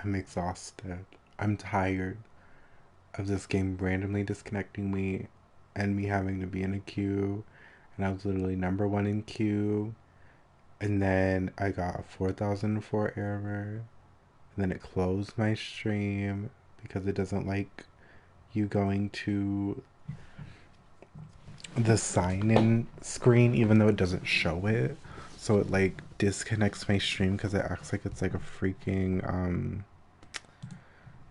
I'm exhausted. I'm tired of this game randomly disconnecting me and me having to be in a queue. And I was literally number one in queue. And then I got a 4004 error. And then it closed my stream because it doesn't like you going to the sign in screen even though it doesn't show it. So it like disconnects my stream because it acts like it's like a freaking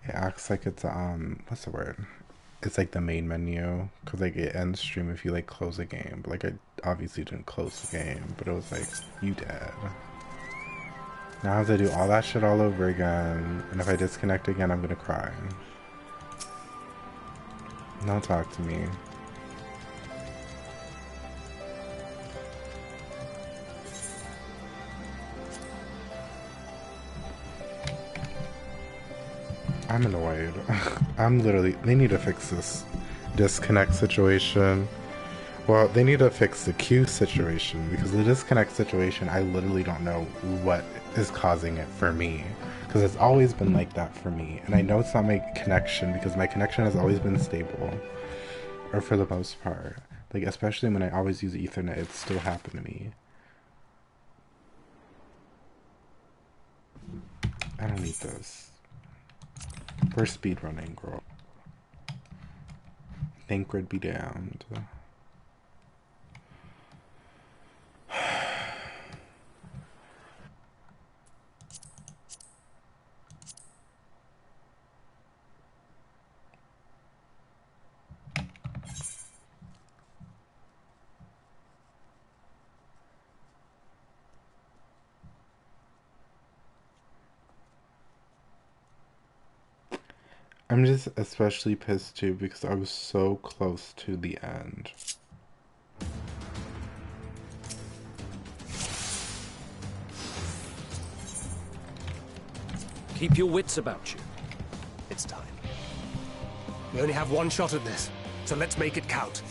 it acts like it's what's the word? It's like the main menu because like it ends stream if you like close a game. But like I obviously didn't close the game, but it was like you did. Now I have to do all that shit all over again, and if I disconnect again, I'm gonna cry. Don't talk to me. I'm annoyed. I'm literally. They need to fix this disconnect situation. Well, they need to fix the queue situation because the disconnect situation, I literally don't know what is causing it for me. Because it's always been like that for me. And I know it's not my connection because my connection has always been stable. Or for the most part. Like, especially when I always use Ethernet, it still happened to me. I don't need this. We're speedrunning, girl. Thancred be damned. I'm just especially pissed too because I was so close to the end. Keep your wits about you. It's time. We only have one shot at this, so let's make it count.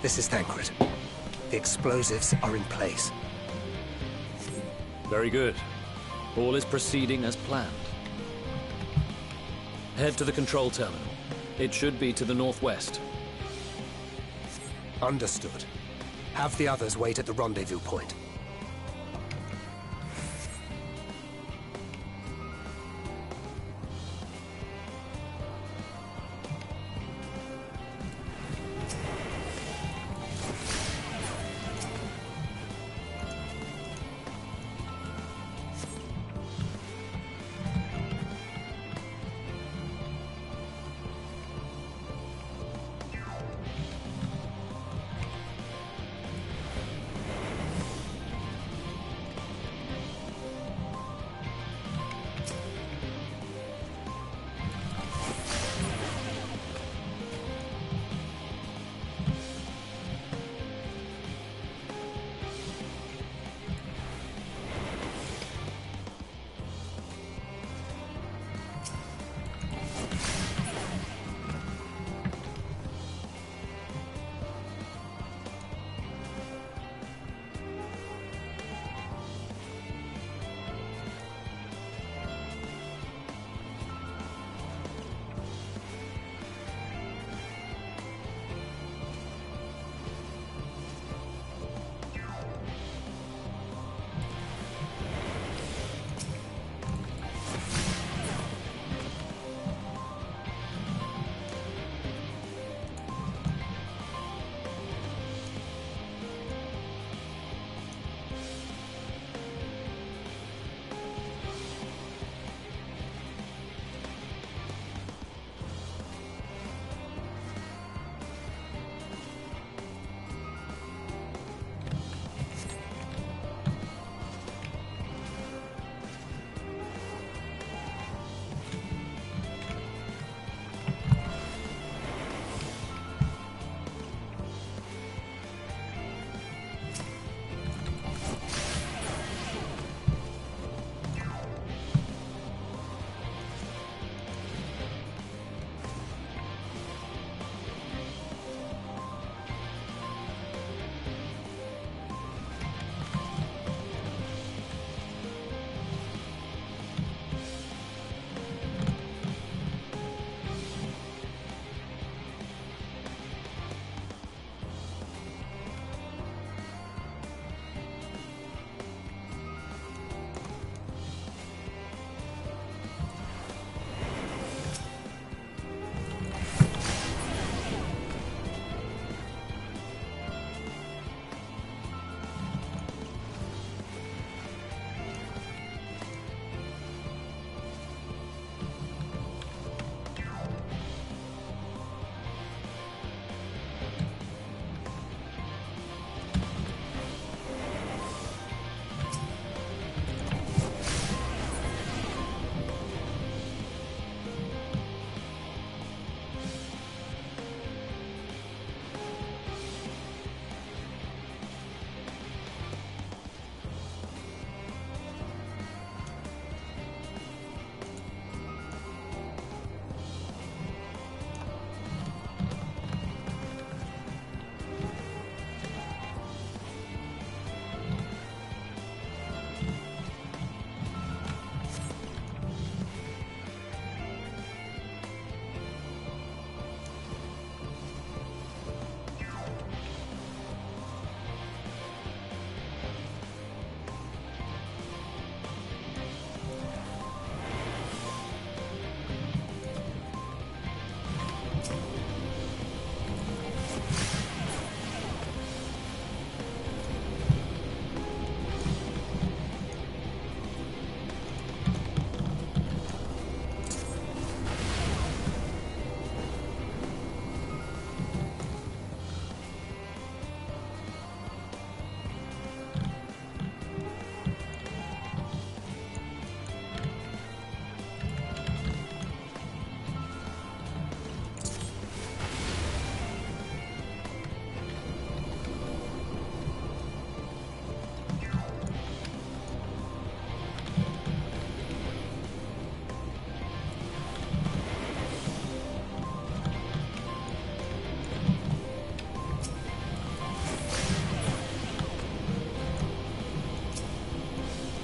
This is Thancred. The explosives are in place. Very good. All is proceeding as planned. Head to the control terminal. It should be to the northwest. Understood. Have the others wait at the rendezvous point.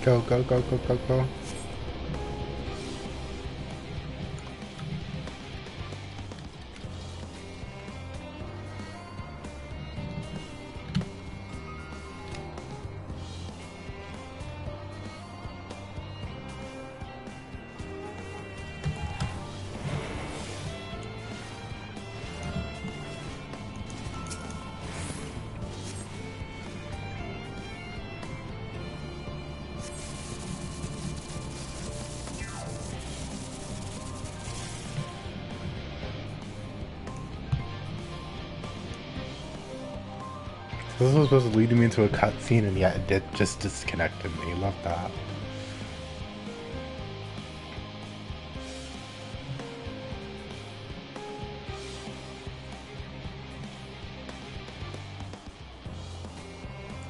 Go, go, go, go, go, go. This was supposed to lead me into a cutscene, and yet it did just disconnected me. Love that.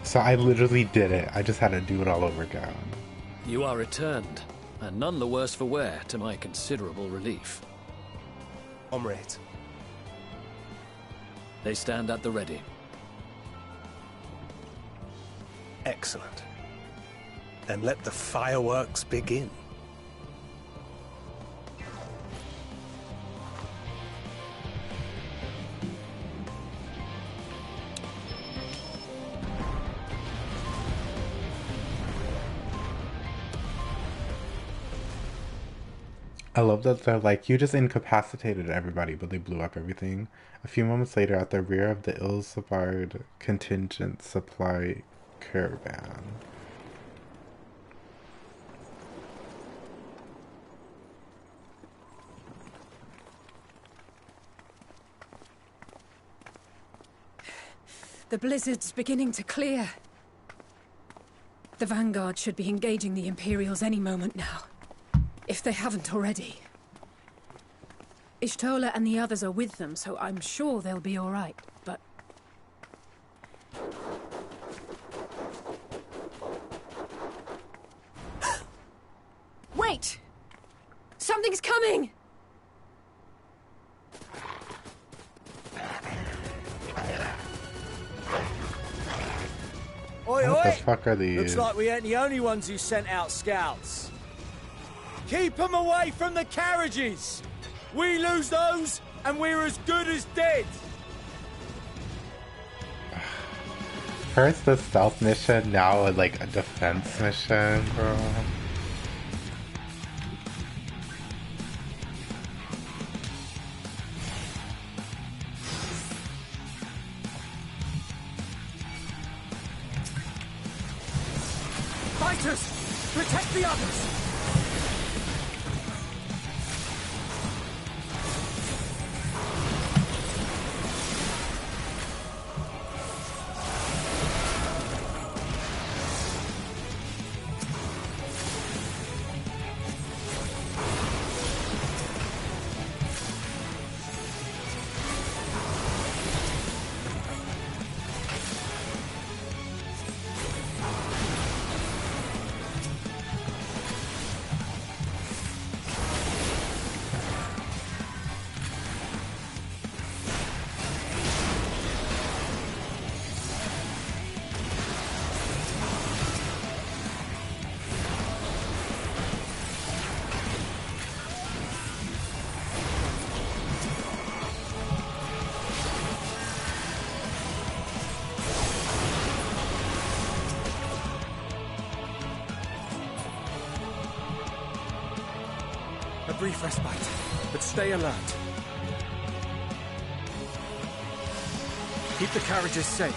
So I literally did it. I just had to do it all over again. You are returned, and none the worse for wear, to my considerable relief. Comrade. They stand at the ready. Excellent. Then let the fireworks begin. I love that they're like, you just incapacitated everybody, but they blew up everything. A few moments later, at the rear of the ill-supplied contingent supply caravan. The blizzard's beginning to clear. The Vanguard should be engaging the Imperials any moment now. If they haven't already. Ishtola and the others are with them, so I'm sure they'll be all right, but... Wait! Something's coming! Oi, What the oi! fuck are these? Looks like we ain't the only ones who sent out scouts. Keep them away from the carriages! We lose those, and we're as good as dead! First the stealth mission, now like a defense mission, bro. Fighters! Protect the others! A brief respite, but stay alert. Keep the carriages safe.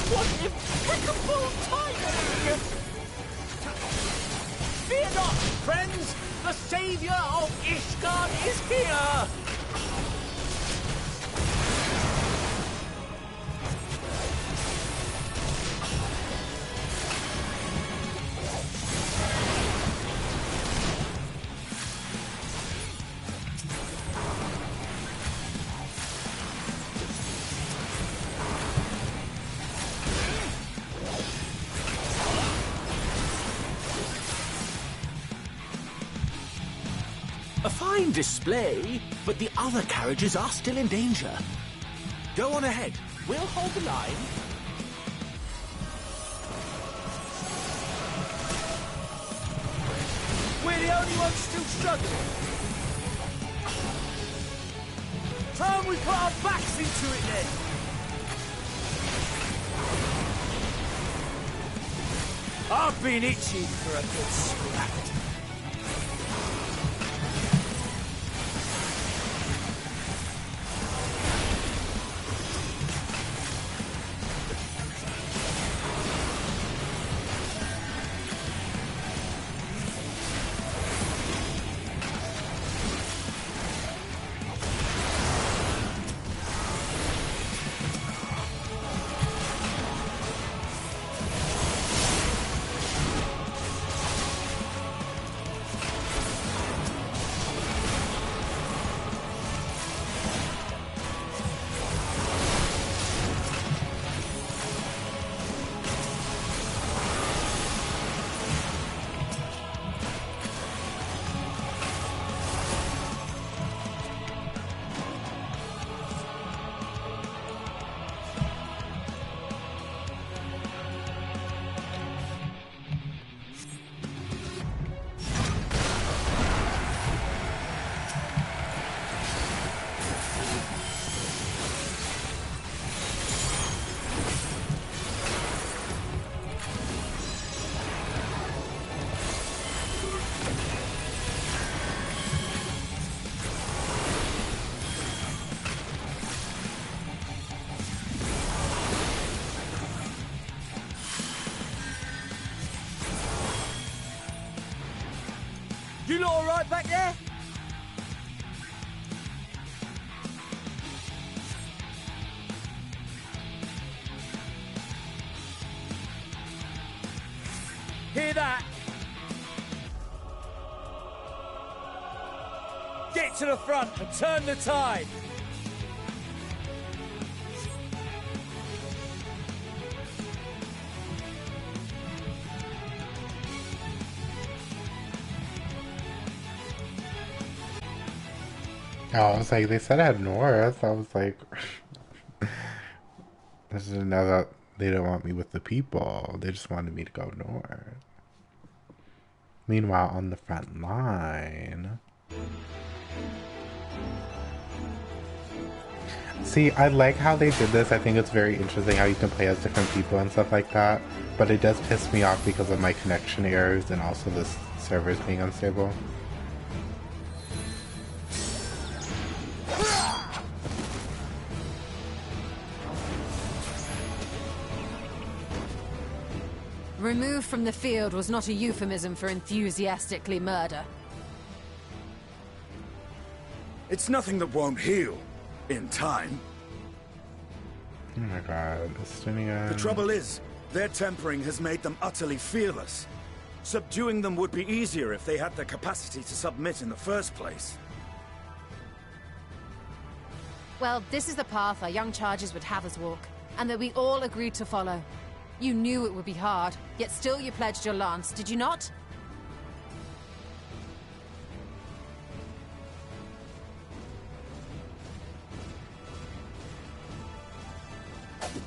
What impeccable timing! Fear not, friends! The savior of Ishgard is here! A fine display, but the other carriages are still in danger. Go on ahead. We'll hold the line. We're the only ones still struggling. Time we put our backs into it then. I've been itching for a good scrap. You lot all right back there? Hear that? Get to the front and turn the tide. Oh, I was like, they said I had north. I was like, I just didn't know that they didn't want me with the people. They just wanted me to go north. Meanwhile, on the front line. See, I like how they did this. I think it's very interesting how you can play as different people and stuff like that. But it does piss me off because of my connection errors and also the servers being unstable. Removed from the field was not a euphemism for enthusiastically murder. It's nothing that won't heal. In time. Oh my god, Estinian. The trouble is, their tempering has made them utterly fearless. Subduing them would be easier if they had the capacity to submit in the first place. Well, this is the path our young charges would have us walk, and that we all agreed to follow. You knew it would be hard, yet still you pledged your lance, did you not?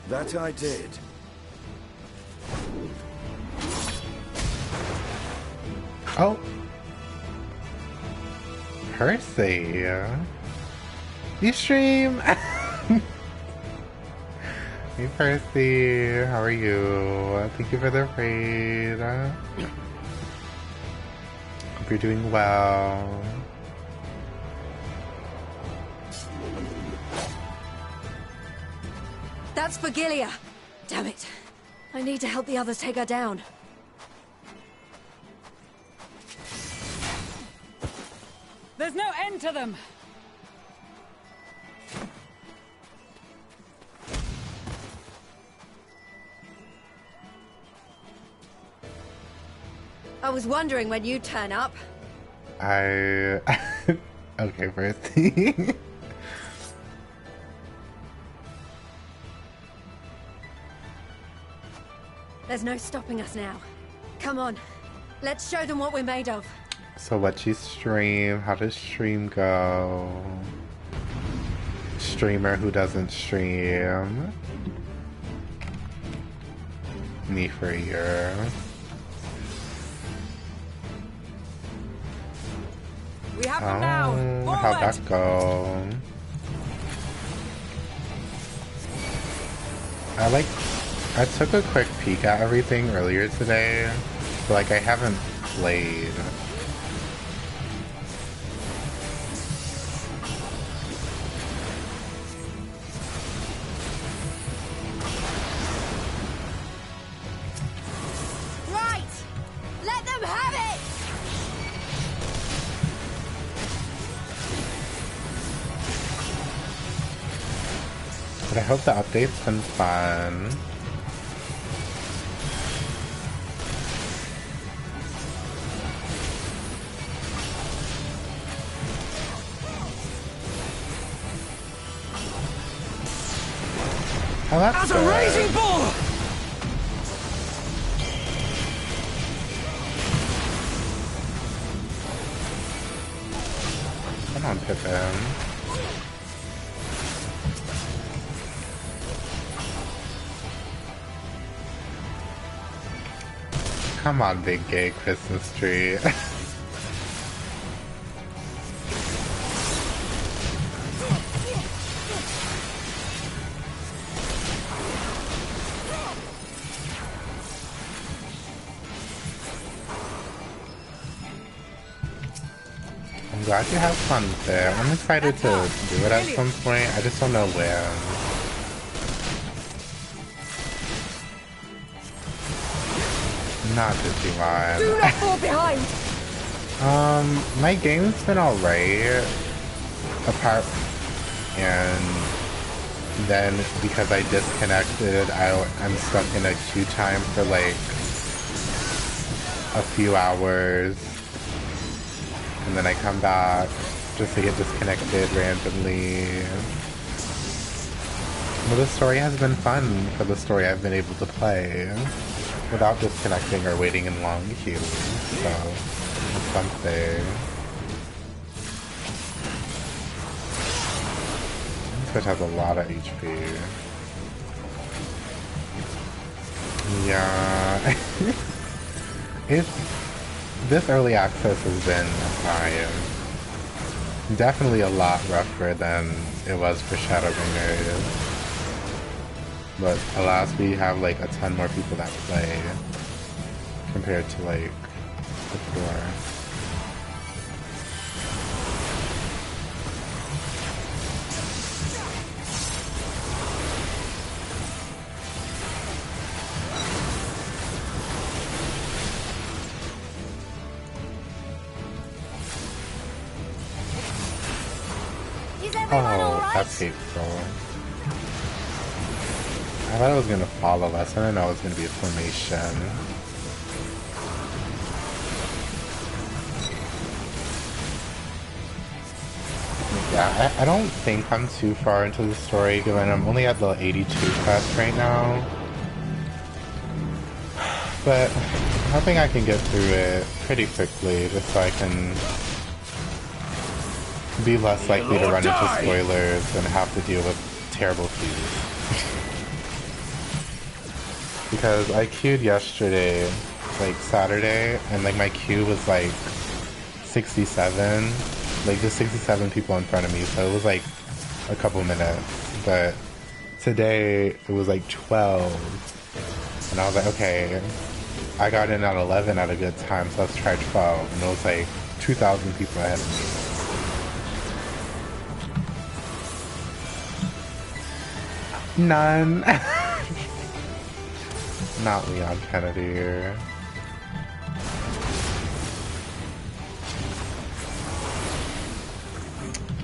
That I did. Oh. Percy. You stream. Hey Percy, how are you? Thank you for the raid. Hope you're doing well. That's for Gilia. Damn it. I need to help the others take her down. There's no end to them! I was wondering when you'd turn up. Okay, Percy. There's no stopping us now. Come on. Let's show them what we're made of. So what you stream? How does stream go? Streamer who doesn't stream. Me for a year. We have them now. How'd that go? I took a quick peek at everything earlier today, but like I haven't played. Right! Let them have it! But I hope the update's been fun. Oh, that's As good. a raging bull! Come on, Pippin. Come on, big gay Christmas tree. I'm glad you have fun there. I'm excited to do it at some point. I just don't know when. Not Digimon. Do not fall behind! My game's been alright. Apart, and then because I disconnected, I'm stuck in a queue time for like a few hours, and then I come back just to get disconnected randomly. But the story has been fun for the story I've been able to play without disconnecting or waiting in long queues, so it's something. Switch has a lot of HP. Yeah. This early access has been definitely a lot rougher than it was for Shadowbringers. But alas, we have like a ton more people that play compared to like before. Oh, that's hateful. I thought it was gonna follow us. I didn't know it was gonna be a formation. Yeah, I don't think I'm too far into the story, given I'm only at the 82 quest right now. But I'm hoping I can get through it pretty quickly, just so I can be less likely to run into spoilers and have to deal with terrible queues. Because I queued yesterday, like Saturday, and like my queue was like 67, like just 67 people in front of me, so it was like a couple minutes. But today it was like 12, and I was like, okay, I got in at 11 at a good time, so let's try 12, and it was like 2,000 people ahead of me. None. Not Leon Kennedy here.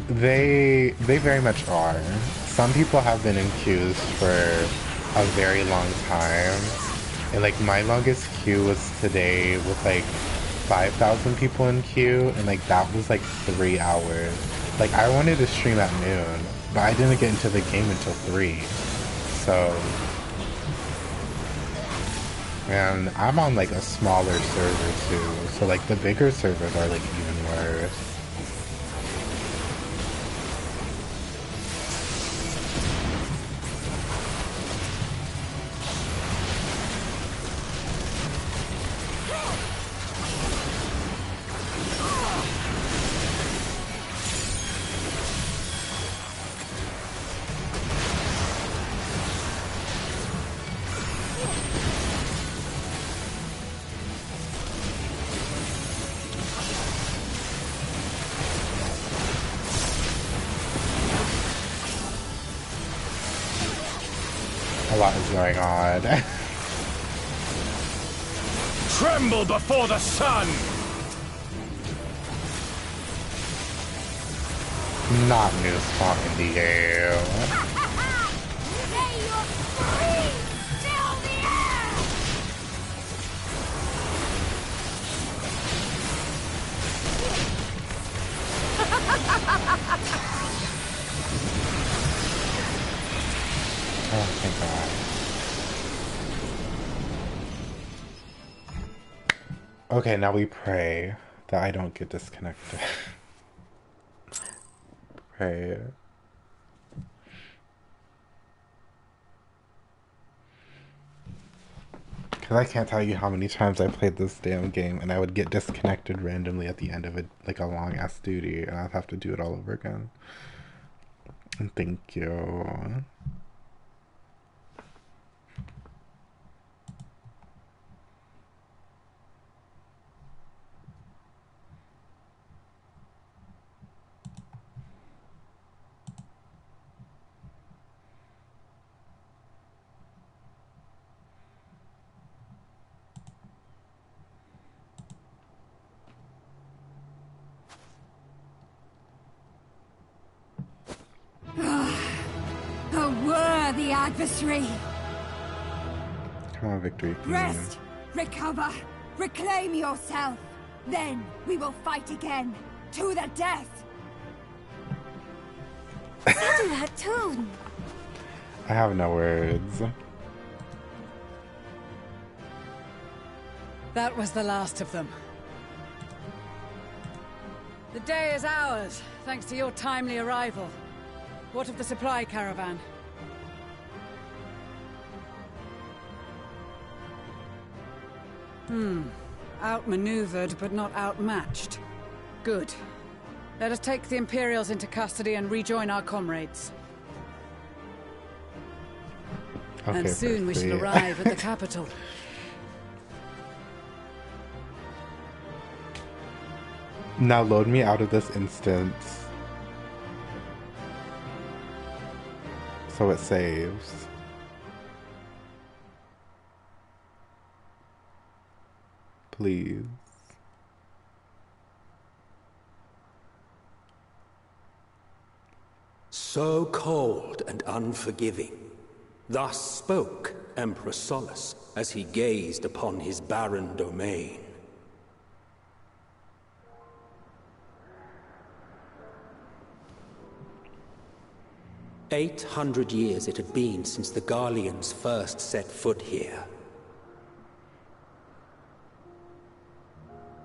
They very much are. Some people have been in queues for a very long time. And like my longest queue was today with like 5,000 people in queue, and like that was like 3 hours. Like I wanted to stream at noon, but I didn't get into the game until 3. So And I'm on like a smaller server too, so like the bigger servers are like even worse. A lot is going on. Tremble before the sun! Not new spot in the air. May your screams fill the air! Oh, thank God. Okay, now we pray that I don't get disconnected. Pray. Because I can't tell you how many times I played this damn game and I would get disconnected randomly at the end of it, like a long ass duty, and I'd have to do it all over again. And thank you. A worthy adversary! Come on, victory. Rest! Recover! Reclaim yourself! Then we will fight again! To the death! Settle that tone! I have no words. That was the last of them. The day is ours, thanks to your timely arrival. What of the supply caravan? Outmaneuvered, but not outmatched. Good. Let us take the Imperials into custody and rejoin our comrades. Okay, And soon we shall arrive at the capital. Now load me out of this instance. So it saves. Please. So cold and unforgiving. Thus spoke Emperor Solus as he gazed upon his barren domain. "800 years it had been since the Garleans first set foot here.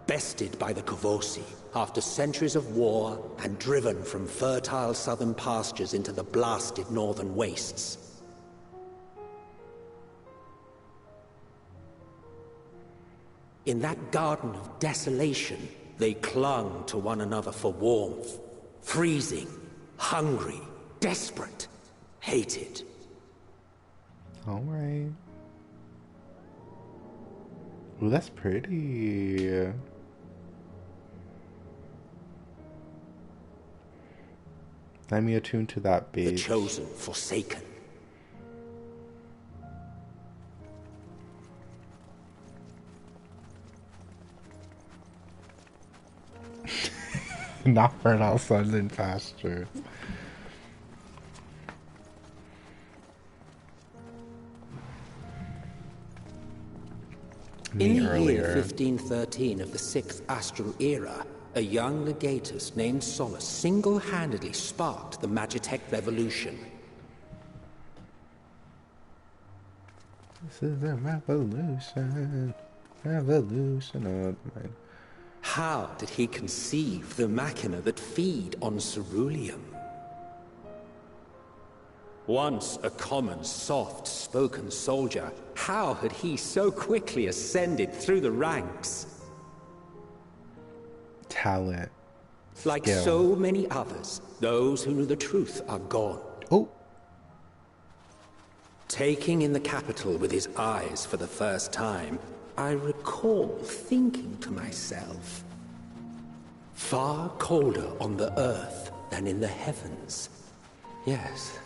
Bested by the Coeurl after centuries of war and driven from fertile southern pastures into the blasted northern wastes. In that garden of desolation, they clung to one another for warmth, freezing, hungry, desperate, hated. All right. Ooh, that's pretty. Let me attune to that beat. The chosen, forsaken. Not fertile sons and pastures. In the year 1513 of the 6th Astral Era, a young legatus named Solus single-handedly sparked the Magitech Revolution. This is a revolution. Revolution. Oh, mine. How did he conceive the machina that feed on ceruleum? Once a common, soft-spoken soldier, how had he so quickly ascended through the ranks? Talent. Like Skill. so many others, those who knew the truth are gone. Oh. Taking in the capital with his eyes for the first time, I recall thinking to myself, far colder on the earth than in the heavens. Yes,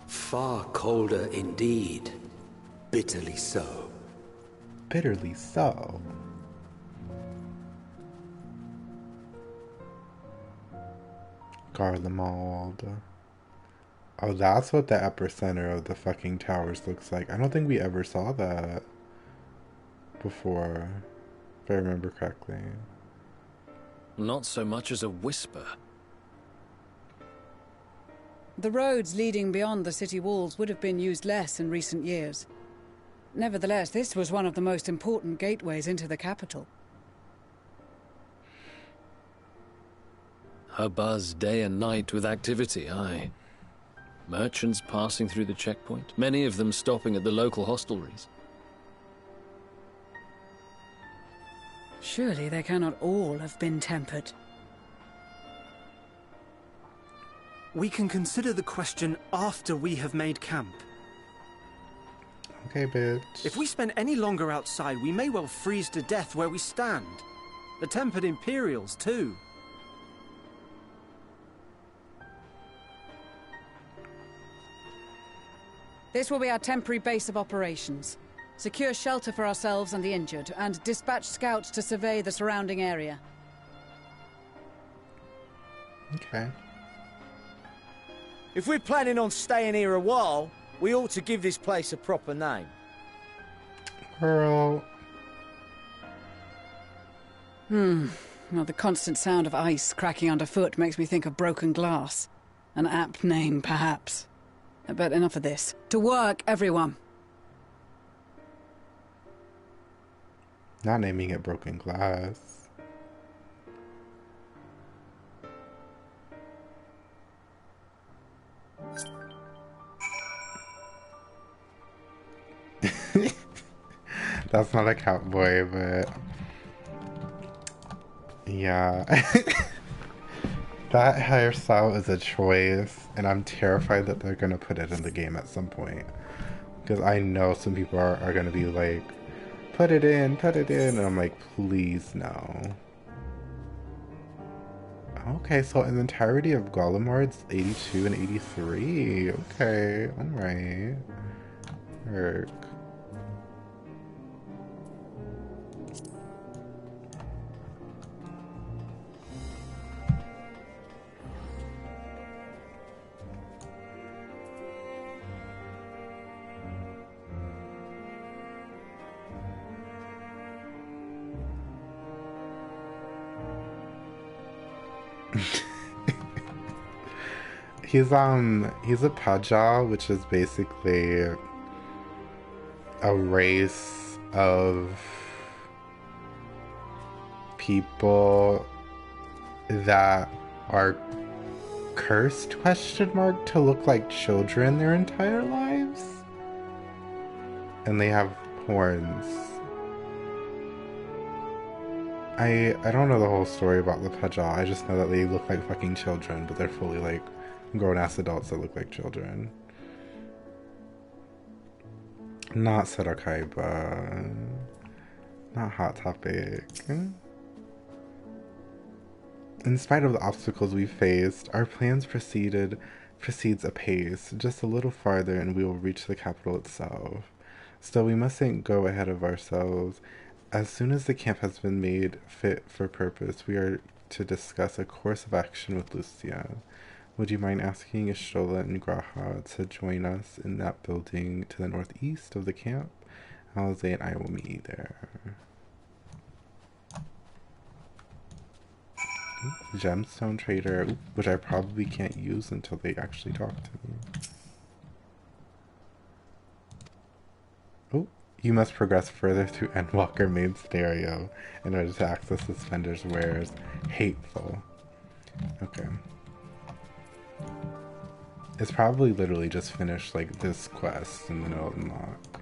far colder indeed. Bitterly so. Bitterly so. Garlemald. Oh, that's what the epicenter of the fucking towers looks like. I don't think we ever saw that before, if I remember correctly. Not so much as a whisper. The roads leading beyond the city walls would have been used less in recent years. Nevertheless, this was one of the most important gateways into the capital. A buzz day and night with activity, aye. Merchants passing through the checkpoint, many of them stopping at the local hostelries. Surely they cannot all have been tempered. We can consider the question after we have made camp. Okay, bitch. If we spend any longer outside, we may well freeze to death where we stand. The tempered Imperials, too. This will be our temporary base of operations. Secure shelter for ourselves and the injured, and dispatch scouts to survey the surrounding area. Okay. If we're planning on staying here a while, we ought to give this place a proper name. Coeurl. Well, the constant sound of ice cracking underfoot makes me think of broken glass. An apt name, perhaps. But enough of this. To work, everyone! Not naming it broken glass. That's not a cowboy, but yeah. That hairstyle is a choice, and I'm terrified that they're gonna put it in the game at some point. Because I know some people are gonna be like, put it in, and I'm like, please no. Okay, so in the entirety of Garlemald's 82 and 83. Okay, alright. Work. He's a Paja, which is basically a race of people that are cursed, to look like children their entire lives. And they have horns. I don't know the whole story about the Paja. I just know that they look like fucking children, but they're fully like grown-ass adults that look like children. Not Serakaiba. Not Hot Topic. In spite of the obstacles we faced, our plans proceeds apace. Just a little farther and we will reach the capital itself. Still, we mustn't go ahead of ourselves. As soon as the camp has been made fit for purpose, we are to discuss a course of action with Lucia. Would you mind asking Ishola and Graha to join us in that building to the northeast of the camp? Alize and I will meet you there. Gemstone Trader, which I probably can't use until they actually talk to me. Oh, you must progress further through Endwalker main stereo in order to access the Spender's wares. Hateful. Okay. It's probably literally just finished like this quest and then it'll unlock.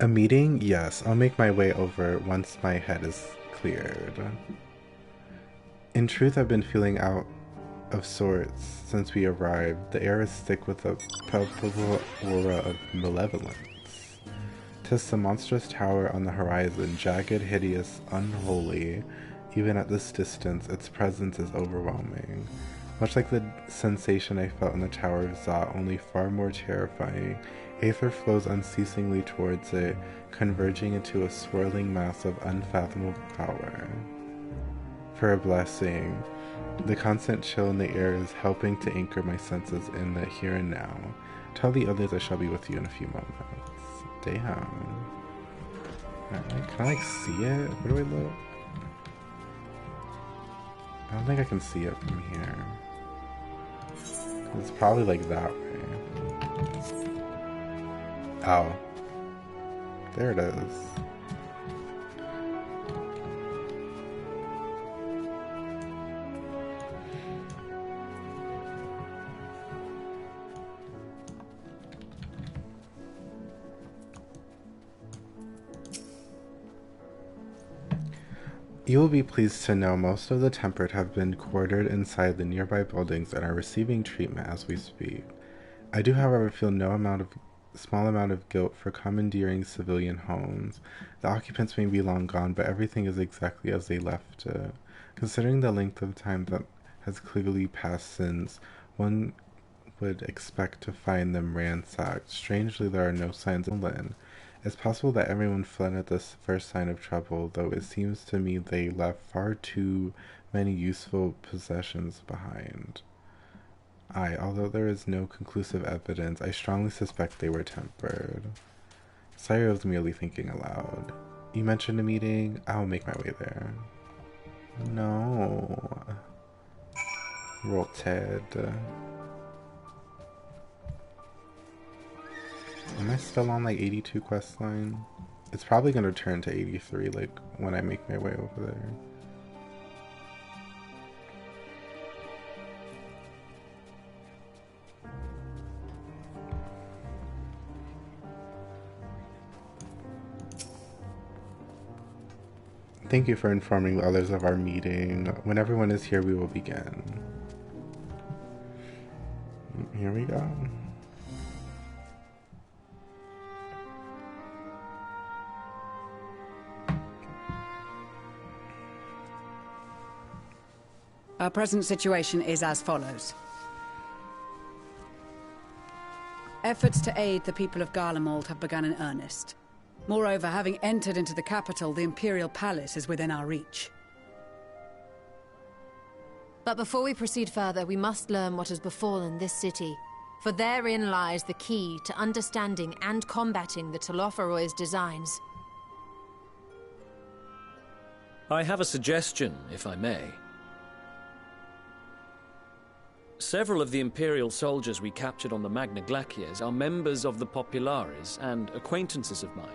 A meeting? Yes, I'll make my way over once my head is cleared. In truth, I've been feeling out of sorts since we arrived. The air is thick with a palpable aura of malevolence. 'Tis the monstrous tower on the horizon, jagged, hideous, unholy. Even at this distance, its presence is overwhelming. Much like the sensation I felt in the Tower of Zot, only far more terrifying. Aether flows unceasingly towards it, converging into a swirling mass of unfathomable power. For a blessing, the constant chill in the air is helping to anchor my senses in the here and now. Tell the others I shall be with you in a few moments. Damn. Alright, can I like see it? Where do I look? I don't think I can see it from here. It's probably like that way. Oh. There it is. You will be pleased to know most of the Tempered have been quartered inside the nearby buildings and are receiving treatment as we speak. I do, however, feel small amount of guilt for commandeering civilian homes. The occupants may be long gone, but everything is exactly as they left it. Considering the length of time that has clearly passed since, one would expect to find them ransacked. Strangely, there are no signs of Lynn. It's possible that everyone fled at this first sign of trouble, though it seems to me they left far too many useful possessions behind. Although there is no conclusive evidence, I strongly suspect they were tempered. Sire was merely thinking aloud. You mentioned a meeting? I'll make my way there. No. Roted. Am I still on like 82 quest line? It's probably gonna turn to 83 like when I make my way over there. Thank you for informing others of our meeting. When everyone is here, we will begin. Here we go. Our present situation is as follows. Efforts to aid the people of Garlemald have begun in earnest. Moreover, having entered into the capital, the Imperial Palace is within our reach. But before we proceed further, we must learn what has befallen this city. For therein lies the key to understanding and combating the Telophoroid's designs. I have a suggestion, if I may. Several of the Imperial soldiers we captured on the Magna Glaciers are members of the Populares and acquaintances of mine.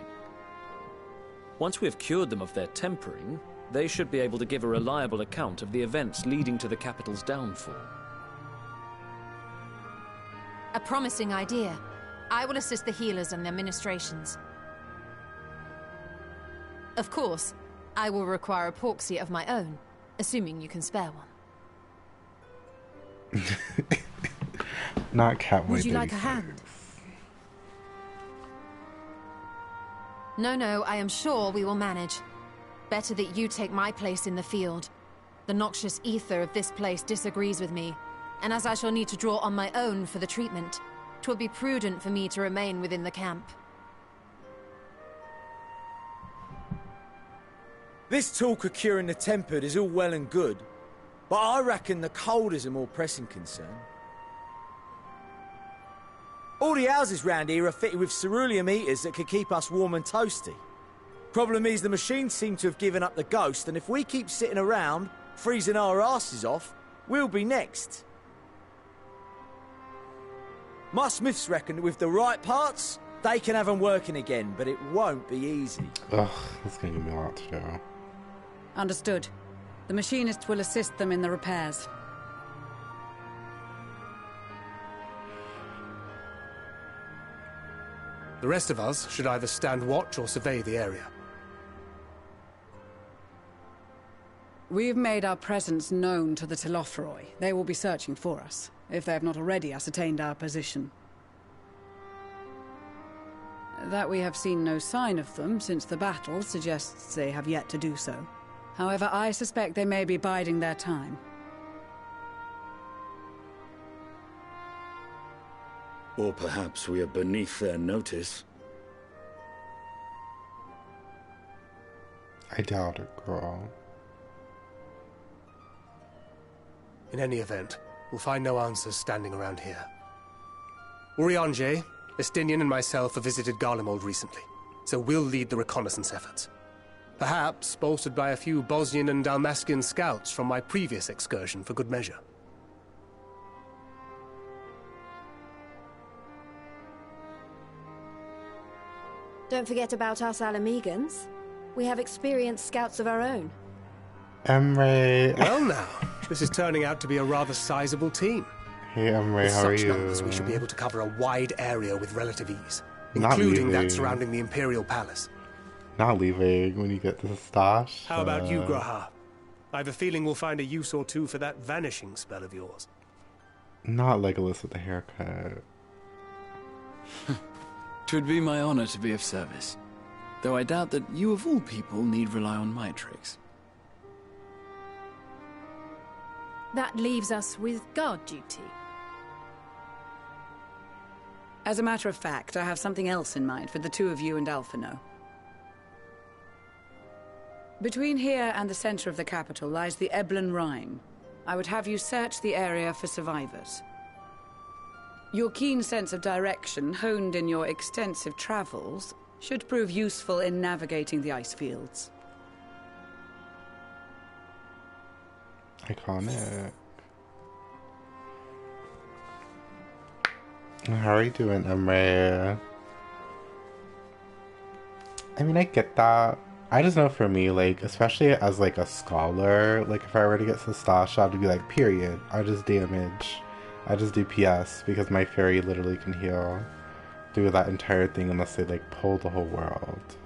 Once we have cured them of their tempering, they should be able to give a reliable account of the events leading to the capital's downfall. A promising idea. I will assist the healers and their ministrations. Of course, I will require a proxy of my own, assuming you can spare one. Not Catboy. Would you like a hand? No, I am sure we will manage. Better that you take my place in the field. The noxious ether of this place disagrees with me, and as I shall need to draw on my own for the treatment, 'twill be prudent for me to remain within the camp. This talk of curing the tempered is all well and good, but I reckon the cold is a more pressing concern. All the houses round here are fitted with ceruleum heaters that could keep us warm and toasty. Problem is, the machines seem to have given up the ghost, and if we keep sitting around, freezing our asses off, we'll be next. My smiths reckon with the right parts, they can have them working again, but it won't be easy. Ugh, that's gonna give me a lot to do. Understood. The machinists will assist them in the repairs. The rest of us should either stand watch or survey the area. We've made our presence known to the Telophroi. They will be searching for us, if they have not already ascertained our position. That we have seen no sign of them since the battle suggests they have yet to do so. However, I suspect they may be biding their time. Or perhaps we are beneath their notice. I doubt it, girl. In any event, we'll find no answers standing around here. Urianger, Estinian and myself have visited Garlemald recently, so we'll lead the reconnaissance efforts. Perhaps bolstered by a few Bosnian and Dalmascian scouts from my previous excursion for good measure. Don't forget about us Alamegans. We have experienced scouts of our own. Emre. Well now, this is turning out to be a rather sizable team. Hey Emre, With how are such you? numbers, we should be able to cover a wide area with relative ease, Not including leaving. that surrounding the Imperial Palace. Not leaving when you get to the stash. How about you, Graha? I have a feeling we'll find a use or two for that vanishing spell of yours. Not Legolas with the haircut. 'Twould be my honor to be of service, though I doubt that you of all people need rely on my tricks. That leaves us with guard duty. As a matter of fact, I have something else in mind for the two of you and Alphino. Between here and the center of the capital lies the Eblan Rhine. I would have you search the area for survivors. Your keen sense of direction, honed in your extensive travels, should prove useful in navigating the ice fields. Iconic. How are you doing, Emre? I mean, I get that. I just know for me, like, especially as, like, a scholar, like, if I were to get to the stash, I'd be like, period. I just damage. I just do PS, because my fairy literally can heal through that entire thing unless they, like, pull the whole world.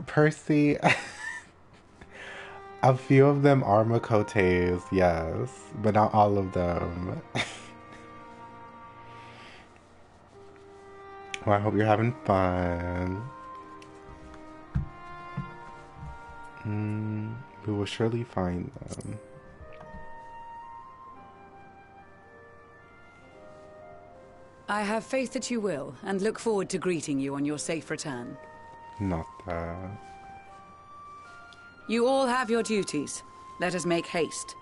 Percy, a few of them are Makotes, yes, but not all of them. Well, I hope you're having fun. We will surely find them. I have faith that you will, and look forward to greeting you on your safe return. Not that. You all have your duties. Let us make haste.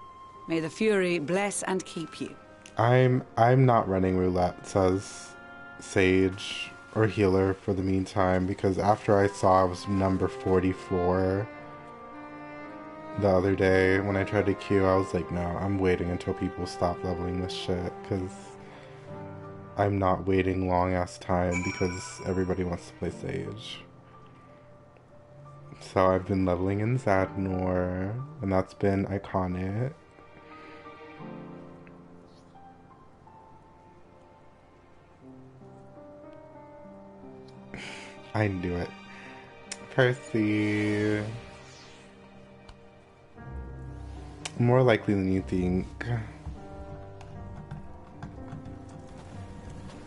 May the Fury bless and keep you. I'm not running roulette, says Sage or healer for the meantime, because after I saw I was number 44 the other day when I tried to queue, I was like, no, I'm waiting until people stop leveling this shit, because I'm not waiting long ass time because everybody wants to play Sage. So I've been leveling in Zadnor, and that's been iconic. I knew it. Percy. More likely than you think.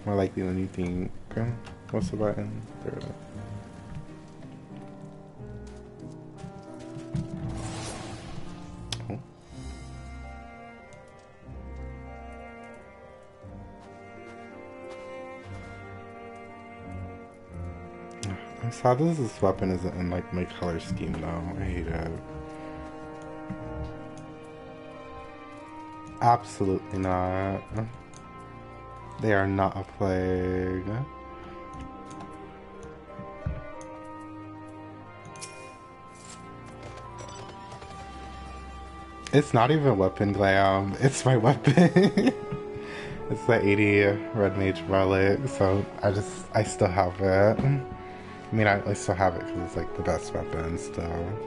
More likely than you think. What's the button? There it is. I'm sad this weapon isn't in like my color scheme though. I hate it. Absolutely not. They are not a plague. It's not even weapon glam. It's my weapon. It's the 80 Red Mage Relic, so I still have it. I mean, I still have it because it's like the best weapon still.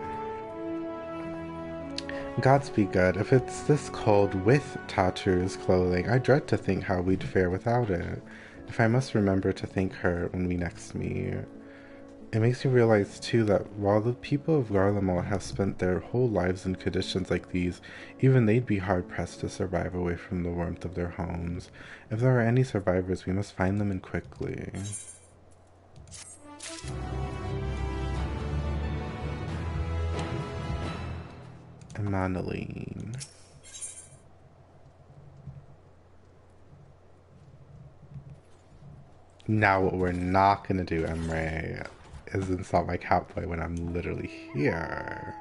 Gods be good. If it's this cold with Tatu's clothing, I dread to think how we'd fare without it. If I must remember to thank her when we next meet. It makes me realize, too, that while the people of Garlemald have spent their whole lives in conditions like these, even they'd be hard-pressed to survive away from the warmth of their homes. If there are any survivors, we must find them and quickly. Emmanueline. Now what we're not gonna do, Emre, is install my cowboy when I'm literally here.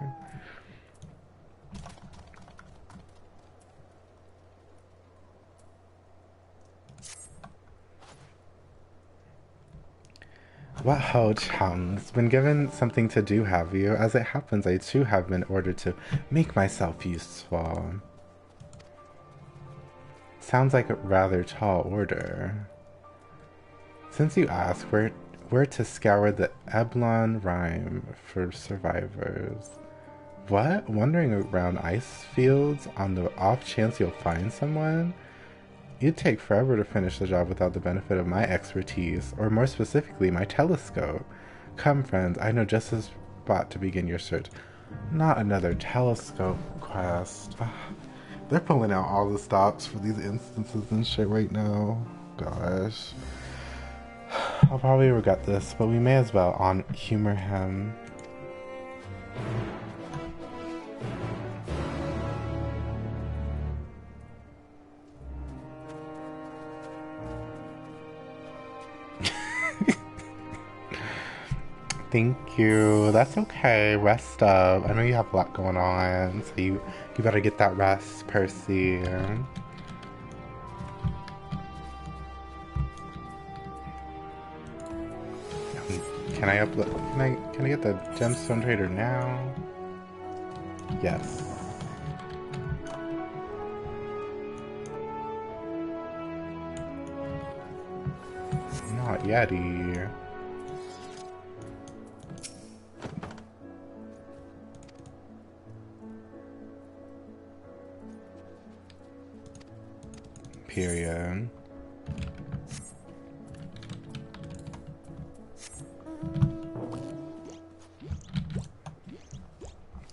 What ho, Chungs? Been given something to do, have you? As it happens, I too have been ordered to make myself useful. Sounds like a rather tall order. Since you ask, we're to scour the Eblon Rime for survivors. What? Wandering around ice fields on the off chance you'll find someone? You'd take forever to finish the job without the benefit of my expertise, or more specifically, my telescope. Come, friends, I know just the spot to begin your search. Not another telescope quest. Ugh. They're pulling out all the stops for these instances and shit right now. Gosh. I'll probably regret this, but we may as well humor him. Thank you. That's okay. Rest up. I know you have a lot going on, so you better get that rest, Percy. Can I upload? Can I get the gemstone trader now? Yes. Not yeti. Period.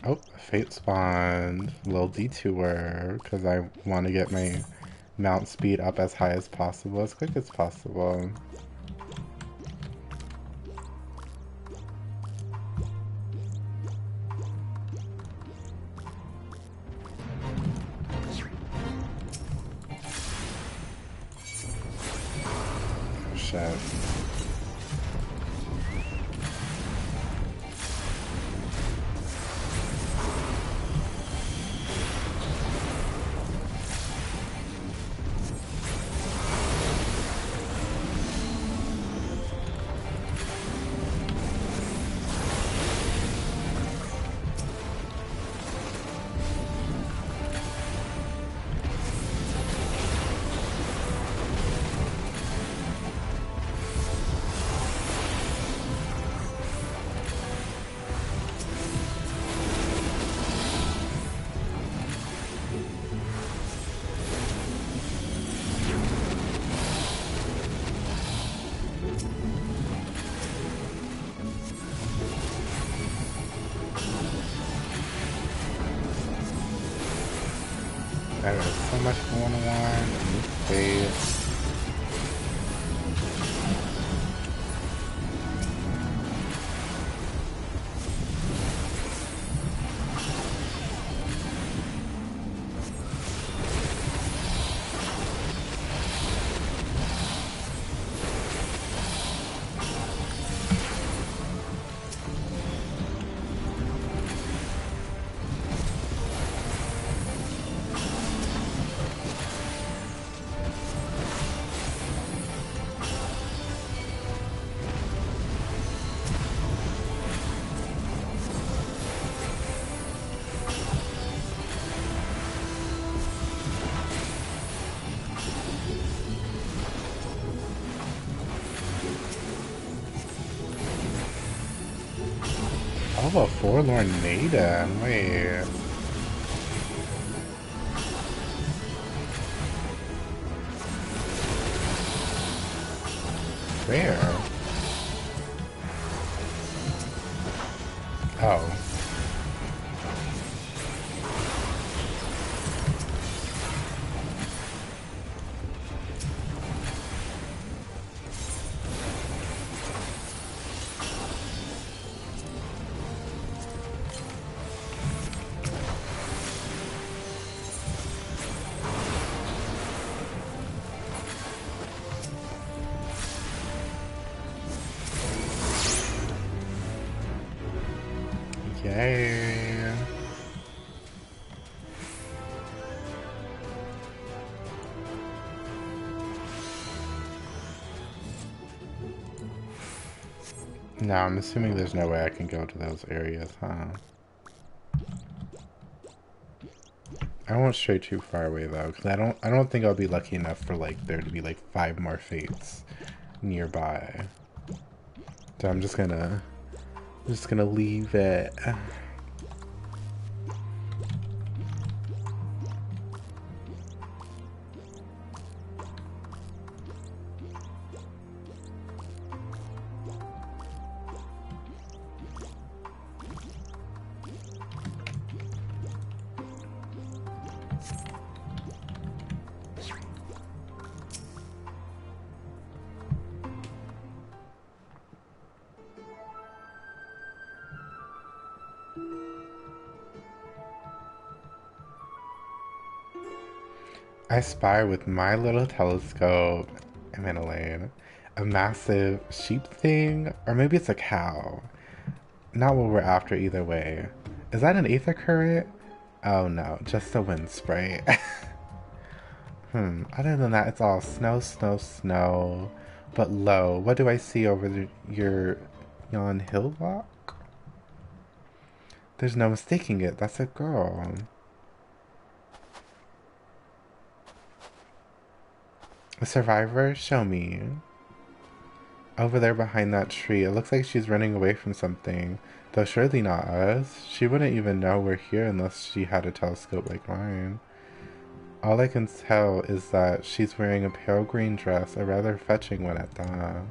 Oh, fate spawned. Little detour, because I want to get my mount speed up as high as possible, as quick as possible. Oh, shit. There is so much going on in this space. Oh, a forlorn maiden. Wait. Where? Oh. Yay. Now I'm assuming there's no way I can go to those areas, huh? I won't stray too far away though, because I don't think I'll be lucky enough for like there to be like 5 more fates nearby. So I'm just gonna leave it. I spy with my little telescope, Elaine, a massive sheep thing, or maybe it's a cow. Not what we're after either way. Is that an aether current? Oh no, just a wind spray. Other than that, it's all snow, snow, snow. But lo, what do I see over yon hillock? There's no mistaking it, that's a girl. A survivor? Show me. Over there behind that tree, it looks like she's running away from something. Though surely not us. She wouldn't even know we're here unless she had a telescope like mine. All I can tell is that she's wearing a pale green dress, a rather fetching one at that.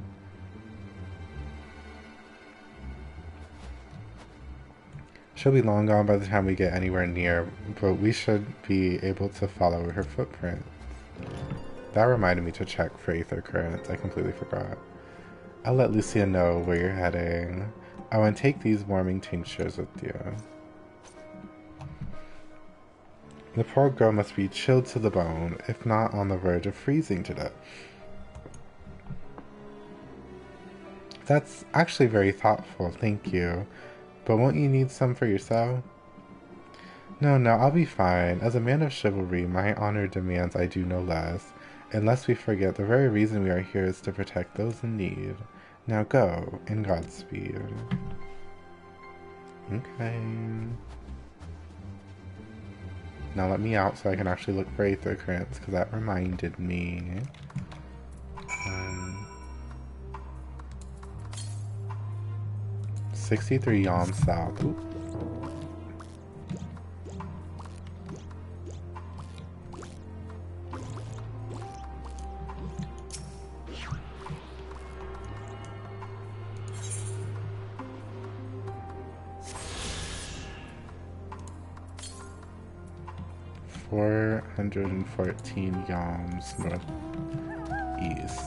She'll be long gone by the time we get anywhere near, but we should be able to follow her footprints. That reminded me to check for aether currents. I completely forgot. I'll let Lucia know where you're heading. I want to take these warming tinctures with you. The poor girl must be chilled to the bone, if not on the verge of freezing to death. That's actually very thoughtful, thank you. But won't you need some for yourself? No, I'll be fine. As a man of chivalry, my honor demands I do no less. And lest we forget, the very reason we are here is to protect those in need. Now go, and Godspeed. Okay. Now let me out so I can actually look for aether currents, because that reminded me. 63 Yom South. Ooh. $414 yams northeast.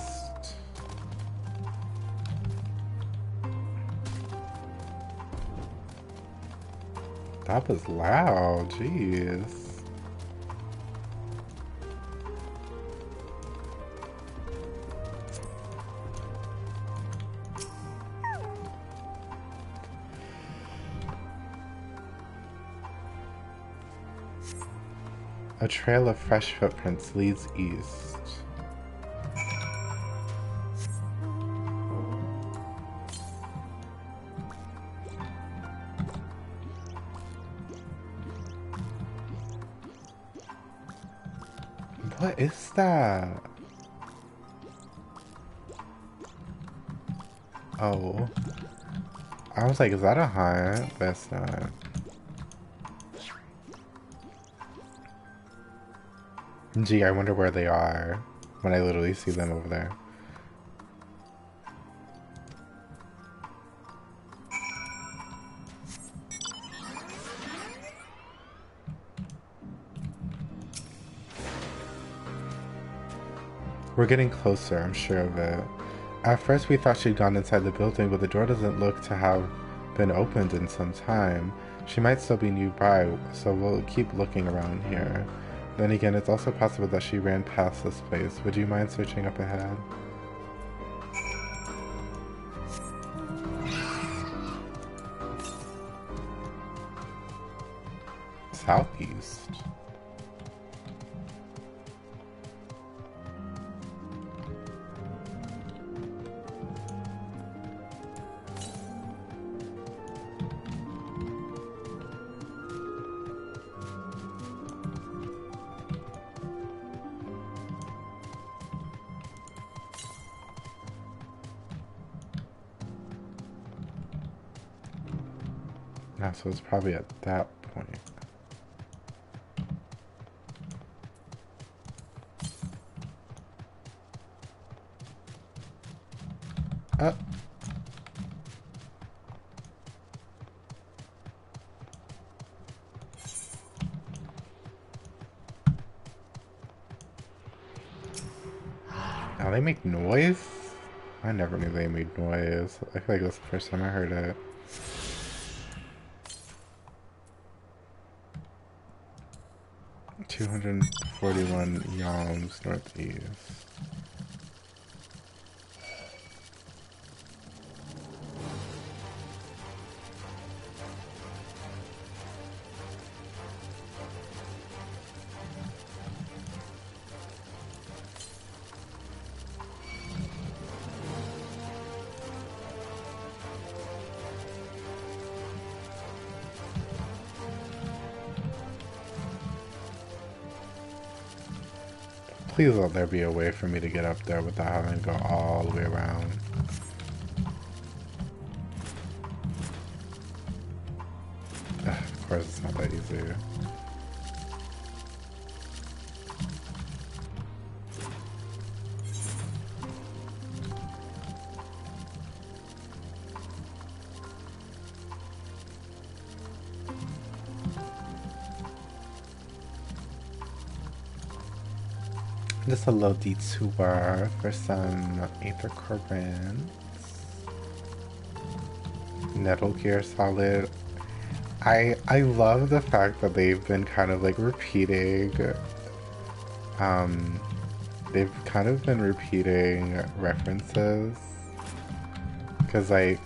That was loud, jeez. A trail of fresh footprints leads east. What is that? Oh. I was like, is that a hunt? But it's not. Gee, I wonder where they are when I literally see them over there. We're getting closer, I'm sure of it. At first we thought she'd gone inside the building, but the door doesn't look to have been opened in some time. She might still be nearby, so we'll keep looking around here. Then again, it's also possible that she ran past this place. Would you mind searching up ahead? Southeast. Yeah, so it's probably at that point. Oh. Now they make noise? I never knew they made noise. I feel like that's the first time I heard it. $241 yalms northeast. Please let there be a way for me to get up there without having to go all the way around. Of course it's not that easy. Just a little detour for some Aether Currents. Nettle Gear Solid. I love the fact that they've been kind of like repeating they've kind of been repeating references, because like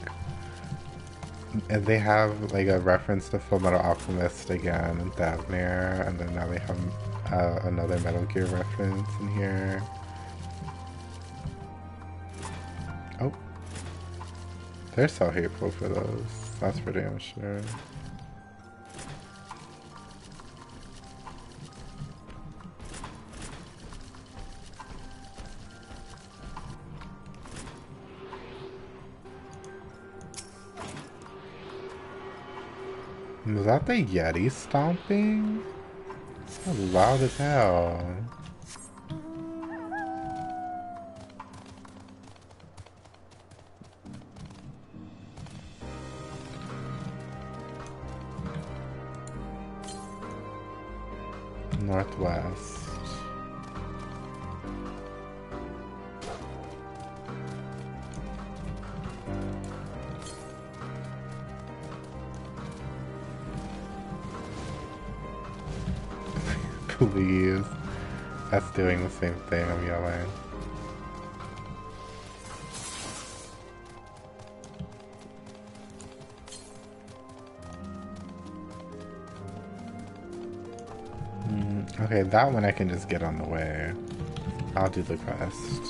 they have like a reference to Fullmetal Alchemist again and Thavnir, and then now they have another Metal Gear reference in here. Oh, they're so hateful for those, that's for damn sure. Was that the Yeti stomping? That was loud as hell. Northwest. Please. That's doing the same thing, I'm yelling. Okay, that one I can just get on the way. I'll do the quest.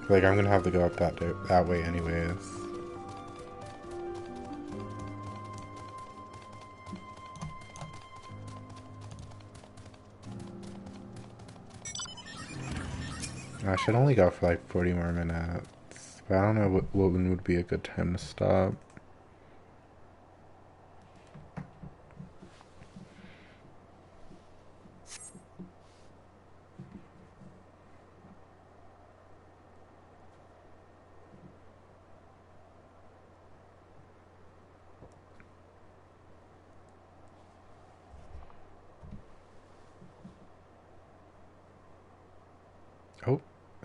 Like, I'm gonna have to go up that way anyways. I should only go for like 40 more minutes, but I don't know what one would be a good time to stop.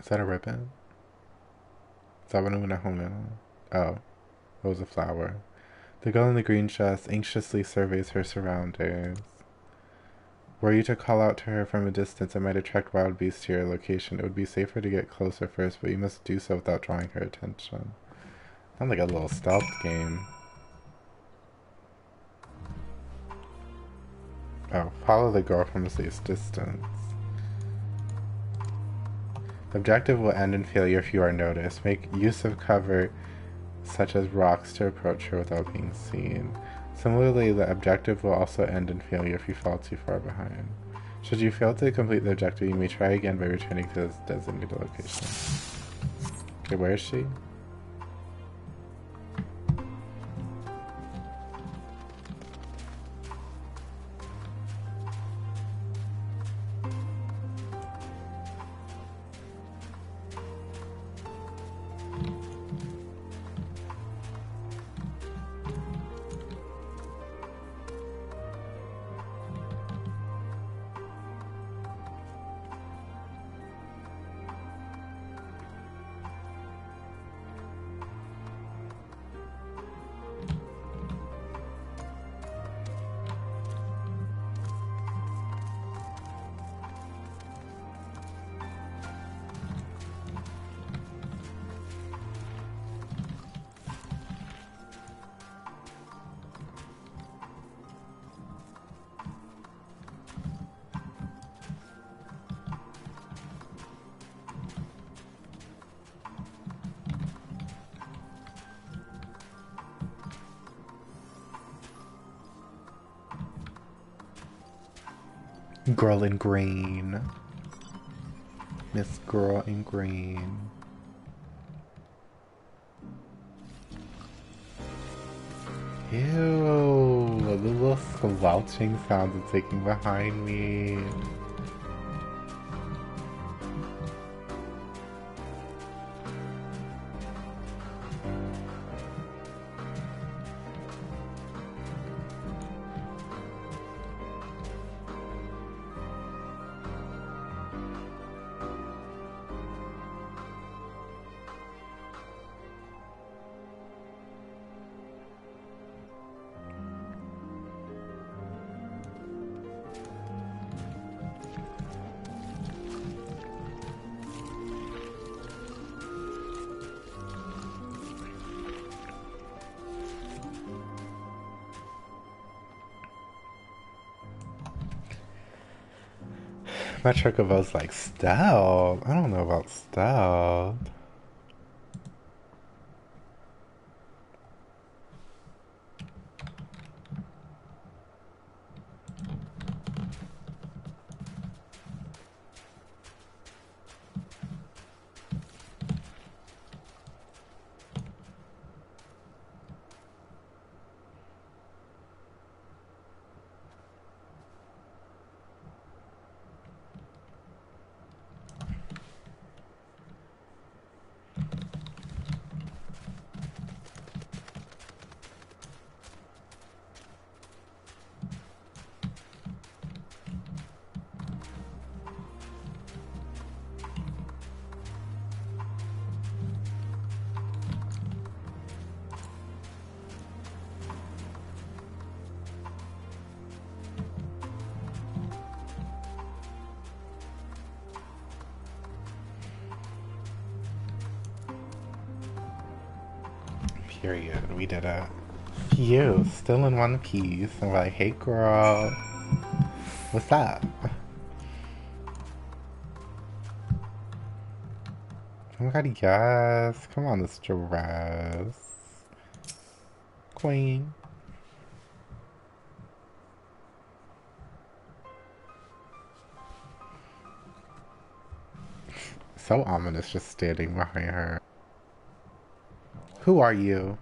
Is that a ribbon? Is that what I'm gonna Oh, it was a flower. The girl in the green dress anxiously surveys her surroundings. Were you to call out to her from a distance, it might attract wild beasts to your location. It would be safer to get closer first, but you must do so without drawing her attention. Sounds like a little stealth game. Oh, follow the girl from a safe distance. The objective will end in failure if you are noticed. Make use of cover, such as rocks, to approach her without being seen. Similarly, the objective will also end in failure if you fall too far behind. Should you fail to complete the objective, you may try again by returning to this designated location. Okay, where is she? Girl in green. Miss Girl in green. Ew, the little squelching sounds it's making behind me. My Chocobo's like, stealth? I don't know about stealth. Period. We did it. Phew, still in one piece. And we're like, hey girl, what's up? Oh my god, yes. Come on, this dress. Queen. So ominous just standing behind her. Who are you?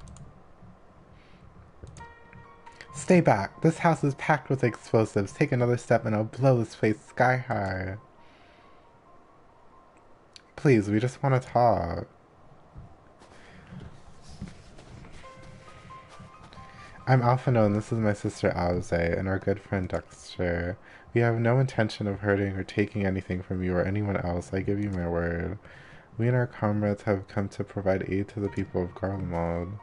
Stay back. This house is packed with explosives. Take another step and I'll blow this place sky high. Please, we just want to talk. I'm Alphino and this is my sister Auze and our good friend Dexter. We have no intention of hurting or taking anything from you or anyone else, I give you my word. We and our comrades have come to provide aid to the people of Garlemald.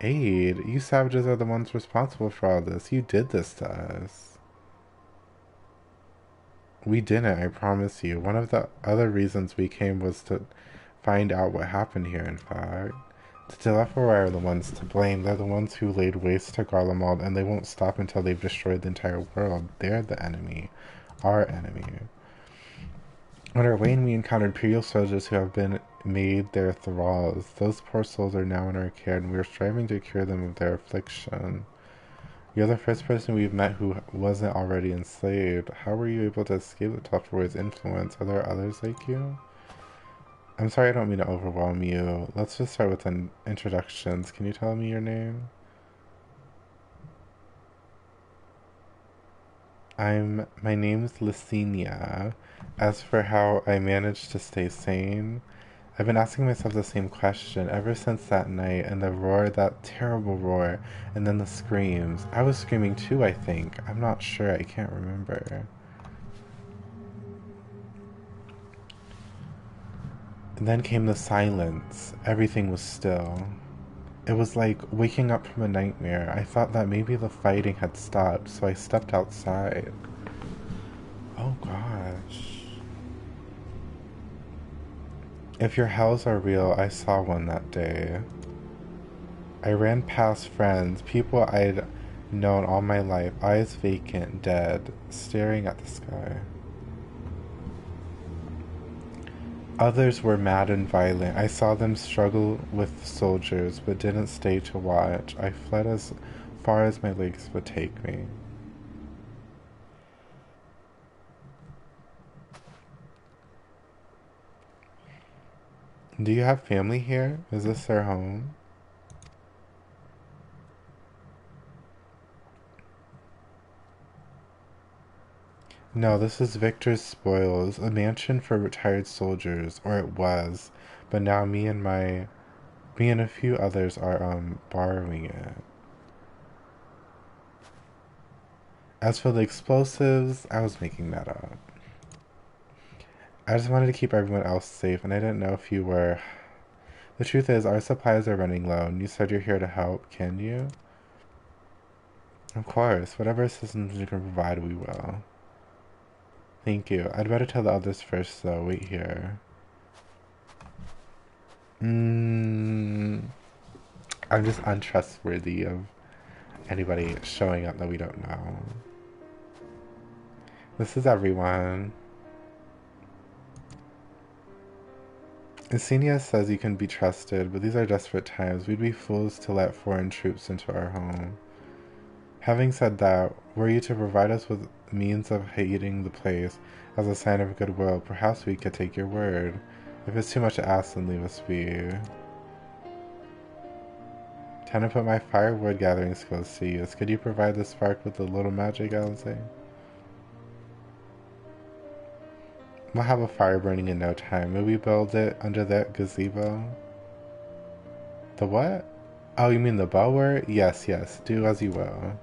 Aid? You savages are the ones responsible for all this. You did this to us. We didn't, I promise you. One of the other reasons we came was to find out what happened here, in fact. The Telephorai are the ones to blame. They're the ones who laid waste to Garlemald, and they won't stop until they've destroyed the entire world. They're the enemy. Our enemy. On our way, we encountered Imperial soldiers who have been made their thralls. Those poor souls are now in our care, and we are striving to cure them of their affliction. You're the first person we've met who wasn't already enslaved. How were you able to escape the Telephorais' influence? Are there others like you? I'm sorry, I don't mean to overwhelm you. Let's just start with introductions. Can you tell me your name? My name's Licinia. As for how I managed to stay sane, I've been asking myself the same question ever since that night and the roar, that terrible roar, and then the screams. I was screaming too, I think. I'm not sure, I can't remember. And then came the silence. Everything was still. It was like waking up from a nightmare. I thought that maybe the fighting had stopped, so I stepped outside. Oh gosh. If your hells are real, I saw one that day. I ran past friends, people I'd known all my life, eyes vacant, dead, staring at the sky. Others were mad and violent. I saw them struggle with soldiers, but didn't stay to watch. I fled as far as my legs would take me. Do you have family here? Is this their home? No, this is Victor's Spoils, a mansion for retired soldiers, or it was, but now me and a few others are, borrowing it. As for the explosives, I was making that up. I just wanted to keep everyone else safe, and I didn't know if you were. The truth is, our supplies are running low, and you said you're here to help, can you? Of course, whatever assistance you can provide, we will. Thank you. I'd better tell the others first, though. Wait here. I'm just untrustworthy of anybody showing up that we don't know. This is everyone. Isenia says you can be trusted, but these are desperate times. We'd be fools to let foreign troops into our home. Having said that, were you to provide us with means of heating the place as a sign of goodwill, perhaps we could take your word. If it's too much to ask, then leave us be. Time to put my firewood gathering skills to use. Could you provide the spark with a little magic, Alice? We'll have a fire burning in no time. Will we build it under that gazebo? The what? Oh, you mean the bower? Yes, yes. Do as you will.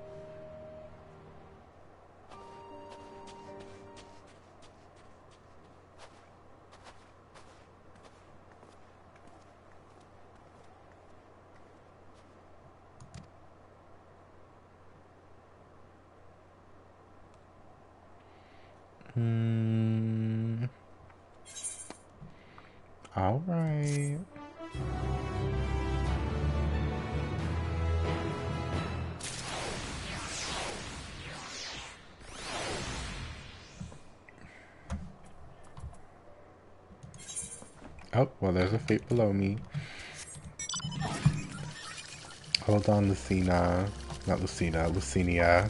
All right. Oh, well, there's a fate below me. Hold on, Lucina. Not Lucina, Lucinia.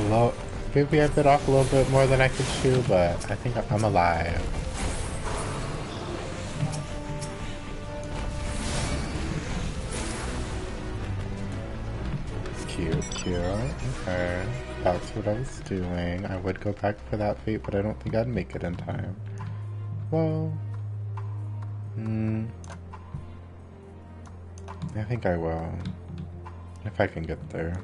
little, maybe I bit off a little bit more than I could chew, but I think I'm alive. Cute, cute. Okay. That's what I was doing. I would go back for that fate, but I don't think I'd make it in time. Well, I think I will. If I can get there.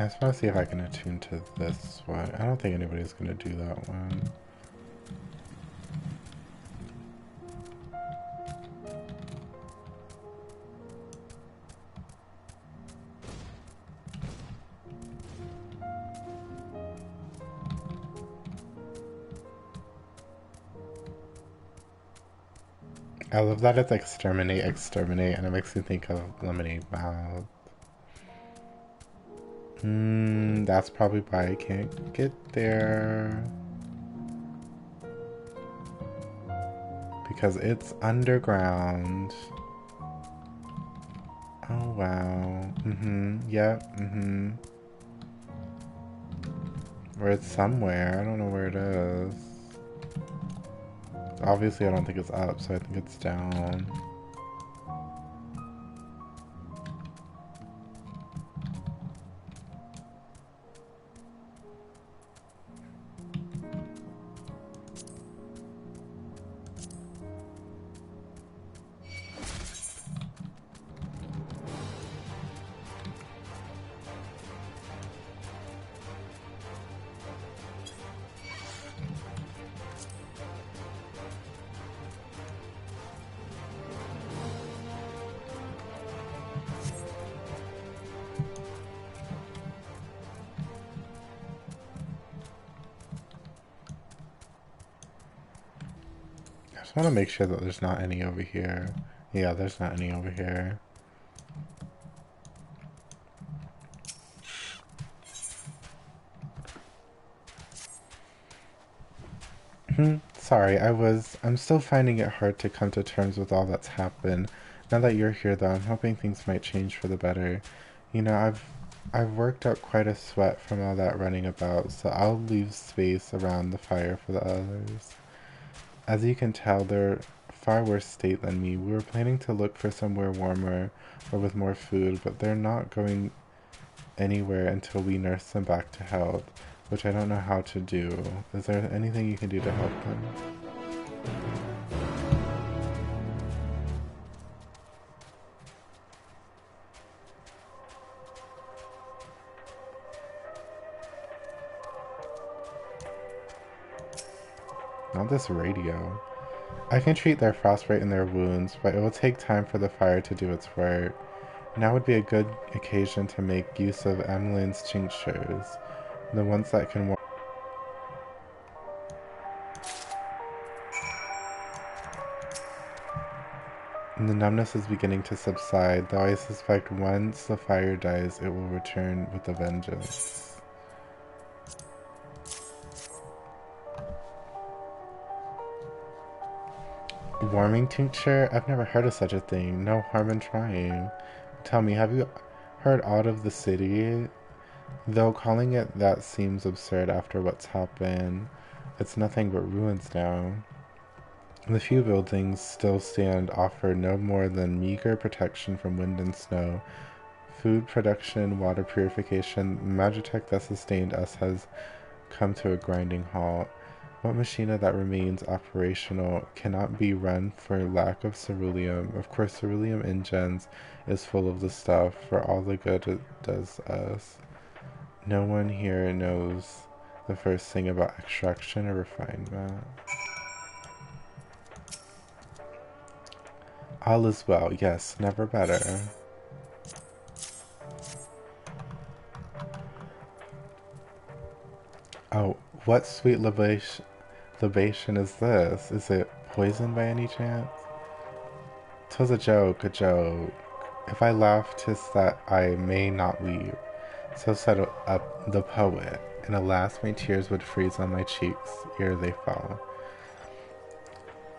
I just want to see if I can attune to this one. I don't think anybody's going to do that one. I love that it's exterminate, exterminate, and it makes me think of lemonade mouth. That's probably why I can't get there. Because it's underground. Oh wow. Yep, Or it's somewhere. I don't know where it is. Obviously I don't think it's up, so I think it's down. I just want to make sure that there's not any over here. Yeah, there's not any over here. Sorry, I'm still finding it hard to come to terms with all that's happened. Now that you're here though, I'm hoping things might change for the better. You know, I've worked up quite a sweat from all that running about, so I'll leave space around the fire for the others. As you can tell, they're far worse state than me. We were planning to look for somewhere warmer or with more food, but they're not going anywhere until we nurse them back to health, which I don't know how to do. Is there anything you can do to help them? Not this radio. I can treat their frostbite and their wounds, but it will take time for the fire to do its work. Now would be a good occasion to make use of Emmeline's tinctures, the ones that can warm. The numbness is beginning to subside, though I suspect once the fire dies, it will return with a vengeance. Warming tincture? I've never heard of such a thing. No harm in trying. Tell me, have you heard aught of the city? Though calling it that seems absurd after what's happened. It's nothing but ruins now. The few buildings still stand offer no more than meager protection from wind and snow. Food production, water purification, magitech that sustained us has come to a grinding halt. What machina that remains operational cannot be run for lack of ceruleum. Of course, ceruleum in gens is full of the stuff for all the good it does us. No one here knows the first thing about extraction or refinement. All is well, yes, never better. Oh, what sweet libation is this? Is it poison by any chance? 'Twas a joke, a joke. If I laugh, 'tis that I may not weep. So said up the poet, and alas, my tears would freeze on my cheeks ere they fell.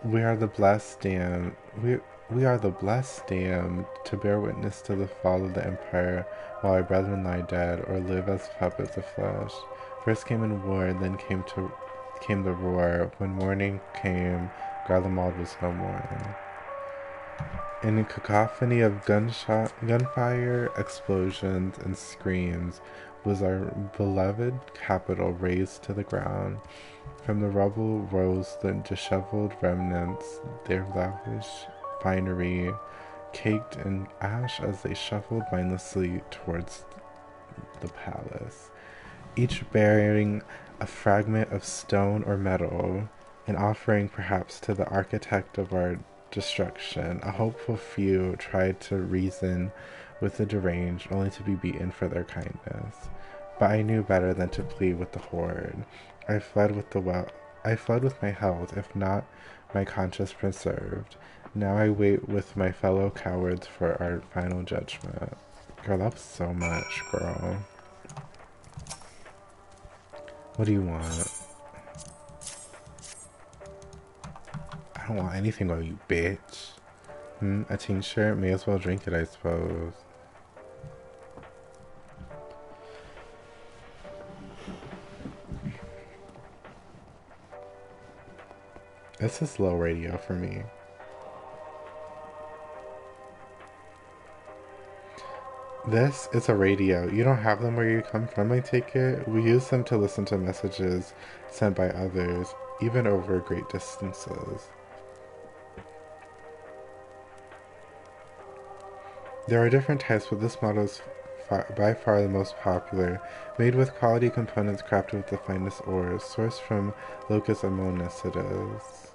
We are the blessed damned. We are the blessed damned to bear witness to the fall of the empire, while our brethren lie dead or live as puppets of flesh. First came in war, then came the roar. When morning came, Garlemald was no more. In a cacophony of gunfire, explosions, and screams was our beloved capital razed to the ground. From the rubble rose the disheveled remnants, their lavish finery caked in ash as they shuffled mindlessly towards the palace, each bearing a fragment of stone or metal, an offering perhaps to the architect of our destruction. A hopeful few tried to reason with the deranged, only to be beaten for their kindness. But I knew better than to plead with the horde. I fled with my health, if not my conscience preserved. Now I wait with my fellow cowards for our final judgment. Girl, that was so much, girl. What do you want? I don't want anything on you, bitch. A tincture? May as well drink it, I suppose. This is low radio for me. This is a radio. You don't have them where you come from, I take it? We use them to listen to messages sent by others, even over great distances. There are different types, but this model is by far the most popular, made with quality components crafted with the finest ores, sourced from Locus Amonis it is.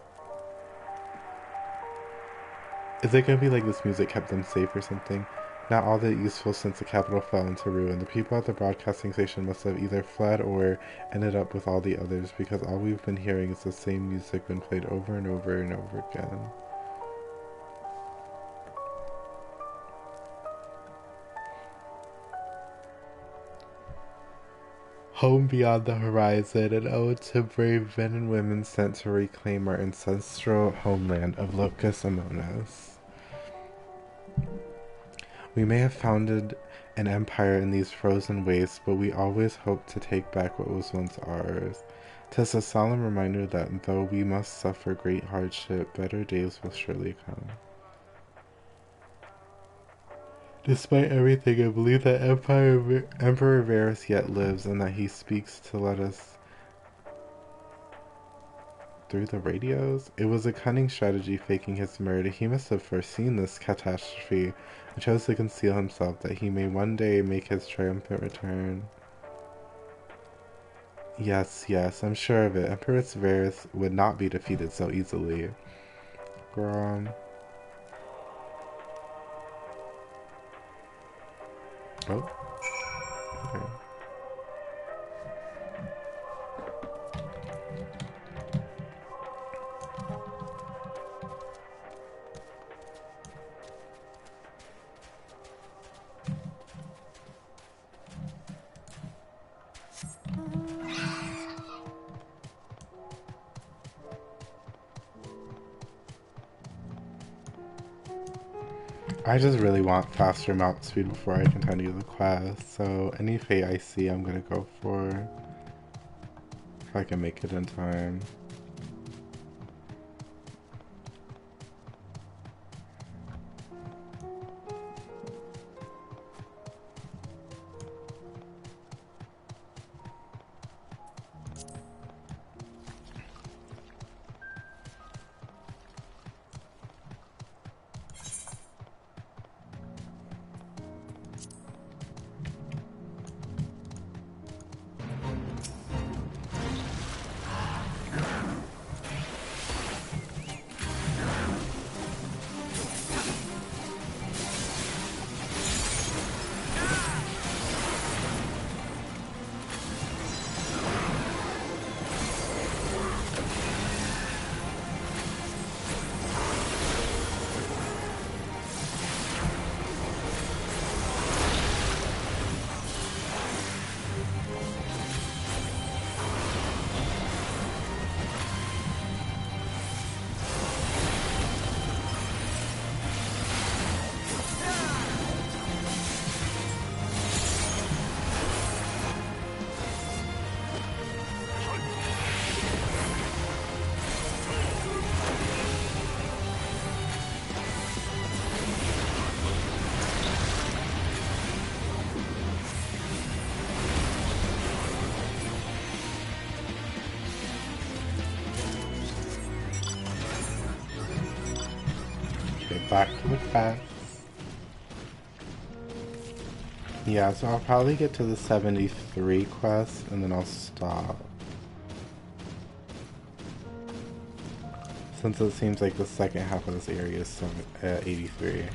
Is it gonna be like this music kept them safe or something? Not all that useful since the capital fell into ruin. The people at the broadcasting station must have either fled or ended up with all the others, because all we've been hearing is the same music been played over and over and over again. Home beyond the horizon, an ode to brave men and women sent to reclaim our ancestral homeland of Locus Amonis. We may have founded an empire in these frozen wastes, but we always hoped to take back what was once ours. 'Tis a solemn reminder that though we must suffer great hardship, better days will surely come. Despite everything, I believe that Emperor Varus yet lives and that he speaks to let us through the radios. It was a cunning strategy faking his murder. He must have foreseen this catastrophe and chose to conceal himself that he may one day make his triumphant return. Yes, yes, I'm sure of it. Empress Varus would not be defeated so easily. Grom. Oh. Okay. I just really want faster mount speed before I continue the quest, so any fate I see I'm gonna go for. If I can make it in time. Back to the quest. Yeah, so I'll probably get to the 73 quest and then I'll stop. Since it seems like the second half of this area is 83.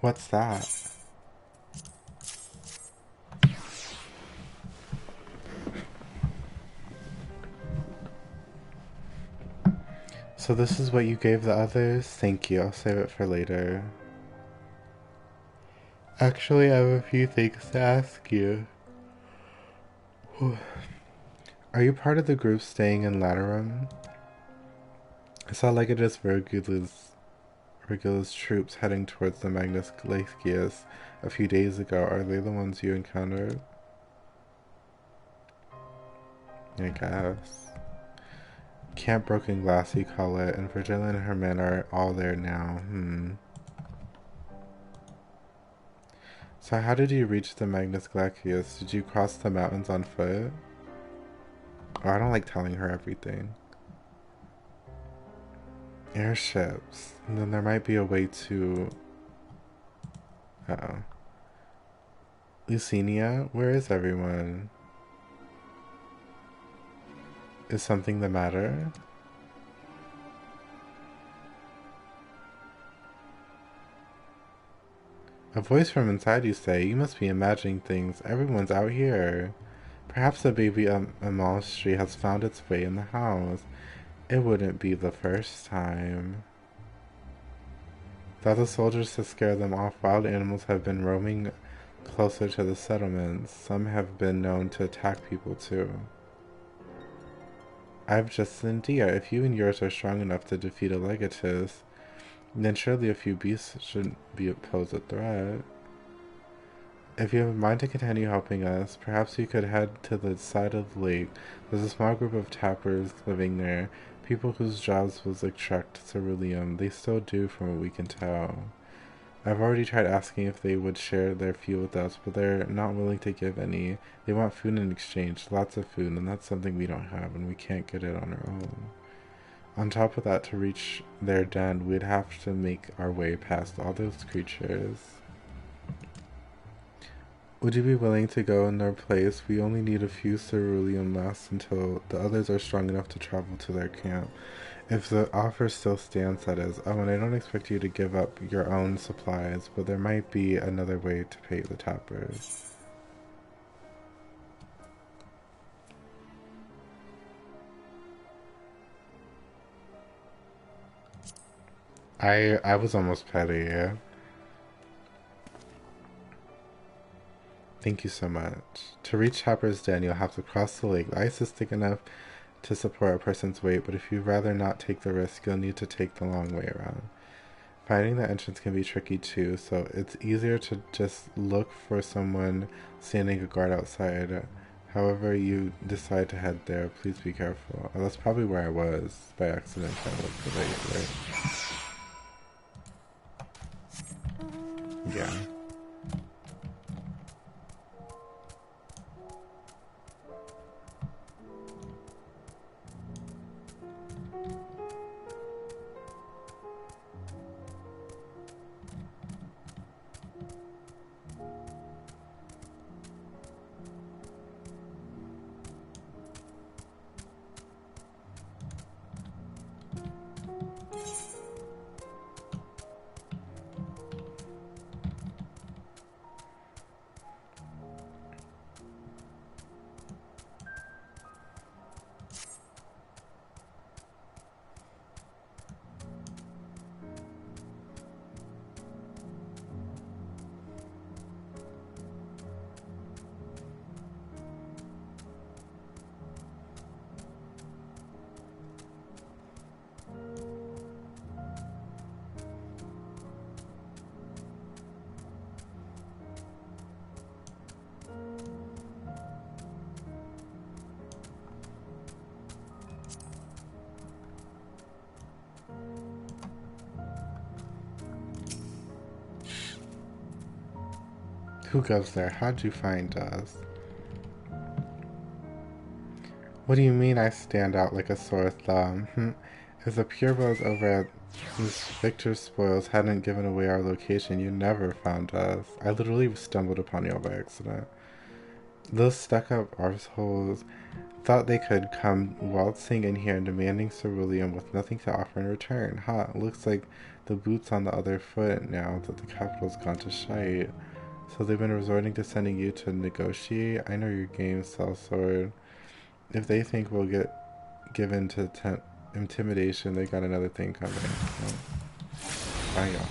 What's that? So this is what you gave the others? Thank you, I'll save it for later. Actually, I have a few things to ask you. Are you part of the group staying in Laterum? I saw Legatus Regula's troops heading towards the Magnus Glacius a few days ago. Are they the ones you encountered? I guess. Camp Broken Glass, you call it, and Virgilia and her men are all there now. So how did you reach the Magnus Glacius? Did you cross the mountains on foot? Oh, I don't like telling her everything. Airships. And then there might be a way to... Uh-oh. Lucenia? Where is everyone? Is something the matter? A voice from inside, you say? You must be imagining things. Everyone's out here. Perhaps a baby Amalstri has found its way in the house. It wouldn't be the first time. Without the soldiers to scare them off, wild animals have been roaming closer to the settlements. Some have been known to attack people too. I've just an idea. If you and yours are strong enough to defeat a legatus, then surely a few beasts shouldn't pose a threat. If you have a mind to continue helping us, perhaps you could head to the side of the lake. There's a small group of tappers living there, people whose jobs was extract ceruleum. They still do from what we can tell. I've already tried asking if they would share their fuel with us, but they're not willing to give any. They want food in exchange, lots of food, and that's something we don't have, and we can't get it on our own. On top of that, to reach their den, we'd have to make our way past all those creatures. Would you be willing to go in their place? We only need a few ceruleum masks until the others are strong enough to travel to their camp. If the offer still stands, that is. Oh, and I don't expect you to give up your own supplies, but there might be another way to pay the tappers. I was almost petty, yeah. Thank you so much. To reach Tapper's Den, you'll have to cross the lake. The ice is thick enough to support a person's weight, but if you'd rather not take the risk, you'll need to take the long way around. Finding the entrance can be tricky too, so it's easier to just look for someone standing a guard outside. However you decide to head there, please be careful. Oh, that's probably where I was by accident. I looked for the right. Yeah. Who goes there? How'd you find us? What do you mean I stand out like a sore thumb? If the purebloods over at Miss Victor's Spoils hadn't given away our location, you never found us. I literally stumbled upon y'all by accident. Those stuck-up arseholes thought they could come waltzing in here and demanding ceruleum with nothing to offer in return. Looks like the boot's on the other foot now that the capital's gone to shite. So they've been resorting to sending you to negotiate? I know your game, Sellsword. If they think we'll get given to intimidation, they got another thing coming. So, bye, y'all.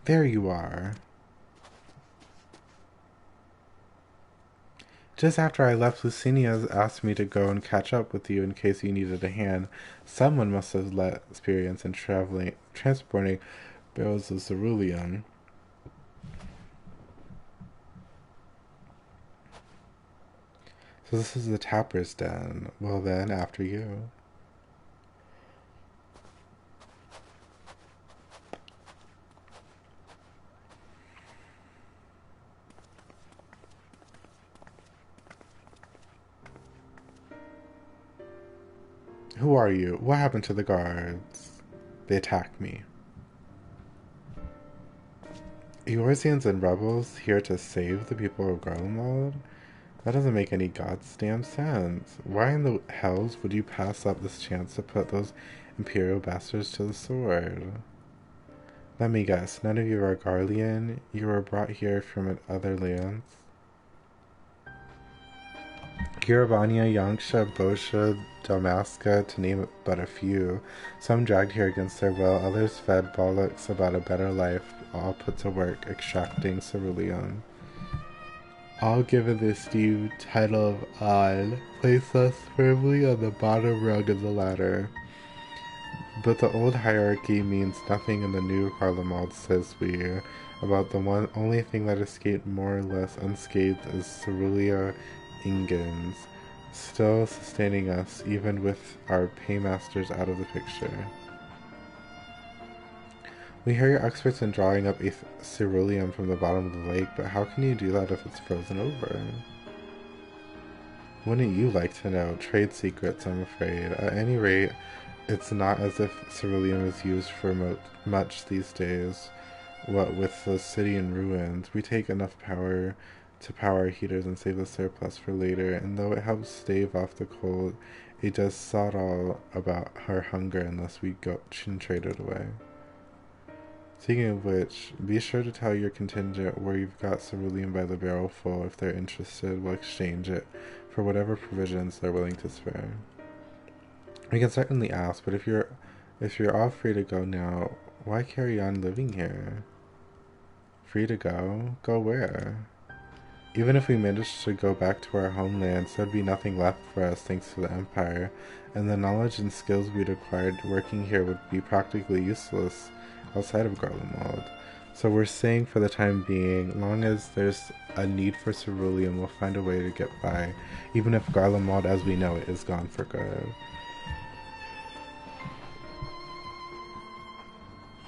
There you are. Just after I left, Lucinia asked me to go and catch up with you in case you needed a hand. Someone must have let experience in transporting barrels of ceruleum. So this is the Tapper's Den. Well then, after you. Who are you? What happened to the guards? They attacked me. Eorzeans and rebels here to save the people of Garlemald? That doesn't make any goddamn sense. Why in the hells would you pass up this chance to put those Imperial bastards to the sword? Let me guess, none of you are Garlean? You were brought here from other lands? Girabania, Yanksha, Bosha, Dalmasca, to name but a few. Some dragged here against their will, others fed bollocks about a better life, all put to work extracting cerulean. All given this new title of An, place us firmly on the bottom rung of the ladder. But the old hierarchy means nothing in the new Garlemald, says we. About the only thing that escaped more or less unscathed is Cerulia Ingens, still sustaining us, even with our paymasters out of the picture. We hear you're experts in drawing up ceruleum from the bottom of the lake, but how can you do that if it's frozen over? Wouldn't you like to know? Trade secrets, I'm afraid. At any rate, it's not as if ceruleum is used for much these days. What with the city in ruins, we take enough power to power our heaters and save the surplus for later, and though it helps stave off the cold, it does sod all about our hunger unless we go and trade it away. Speaking of which, be sure to tell your contingent where you've got ceruleum by the barrel full. If they're interested, we'll exchange it for whatever provisions they're willing to spare. We can certainly ask, but if you're all free to go now, why carry on living here? Free to go? Go where? Even if we managed to go back to our homelands, there'd be nothing left for us thanks to the Empire, and the knowledge and skills we'd acquired working here would be practically useless outside of Garlemald. So we're saying for the time being, long as there's a need for ceruleum, we'll find a way to get by, even if Garlemald as we know it is gone for good.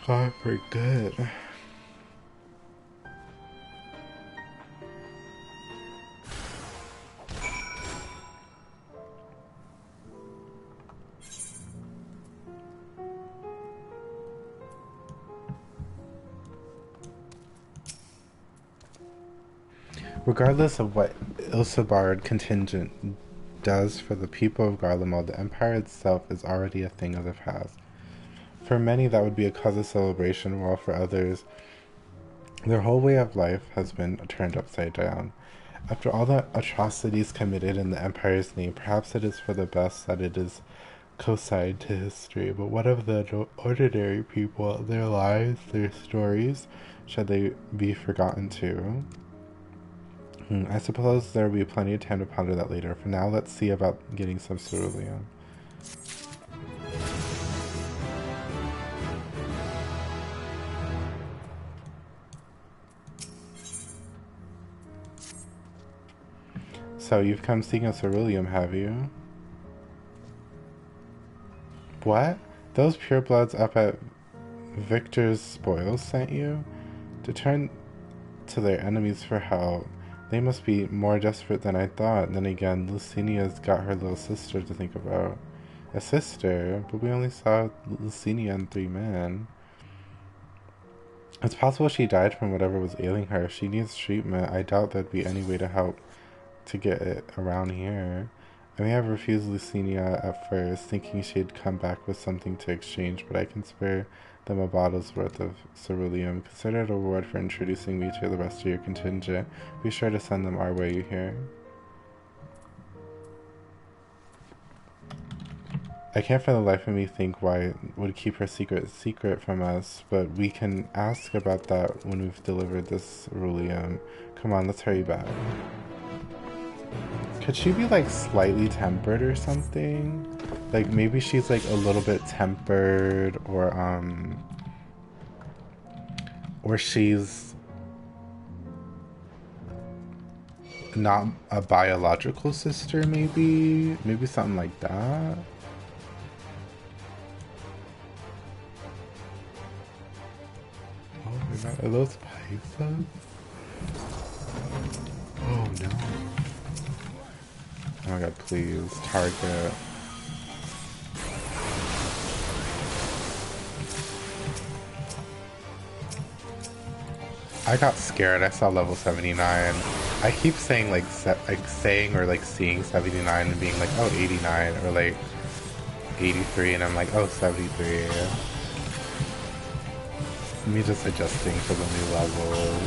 Gone for good. Regardless of what Ilsabard contingent does for the people of Garlemald, the Empire itself is already a thing of the past. For many, that would be a cause of celebration, while for others, their whole way of life has been turned upside down. After all the atrocities committed in the Empire's name, perhaps it is for the best that it is co-signed to history. But what of the ordinary people, their lives, their stories? Should they be forgotten too? I suppose there will be plenty of time to ponder that later. For now, let's see about getting some ceruleum. So, you've come seeking ceruleum, have you? What? Those purebloods up at Victor's Spoils sent you? To turn to their enemies for help. They must be more desperate than I thought. Then again, Lucinia's got her little sister to think about. A sister? But we only saw Lucinia and 3 men. It's possible she died from whatever was ailing her. If she needs treatment, I doubt there'd be any way to help to get it around here. I may have refused Lucinia at first, thinking she'd come back with something to exchange, but I can spare them a bottle's worth of ceruleum. Consider it a reward for introducing me to the rest of your contingent. Be sure to send them our way, you hear? I can't for the life of me think why it would keep her secret from us, but we can ask about that when we've delivered this ceruleum. Come on, let's hurry back. Could she be like slightly tempered or something? Like maybe she's like a little bit tempered, or she's not a biological sister, maybe? Maybe something like that? Oh my god, are those pythons? Oh no. Oh my god, please, target. I got scared. I saw level 79. I keep saying like saying or like seeing 79 and being like, oh, 89 or like 83, and I'm like, oh, 73. Me just adjusting to the new level.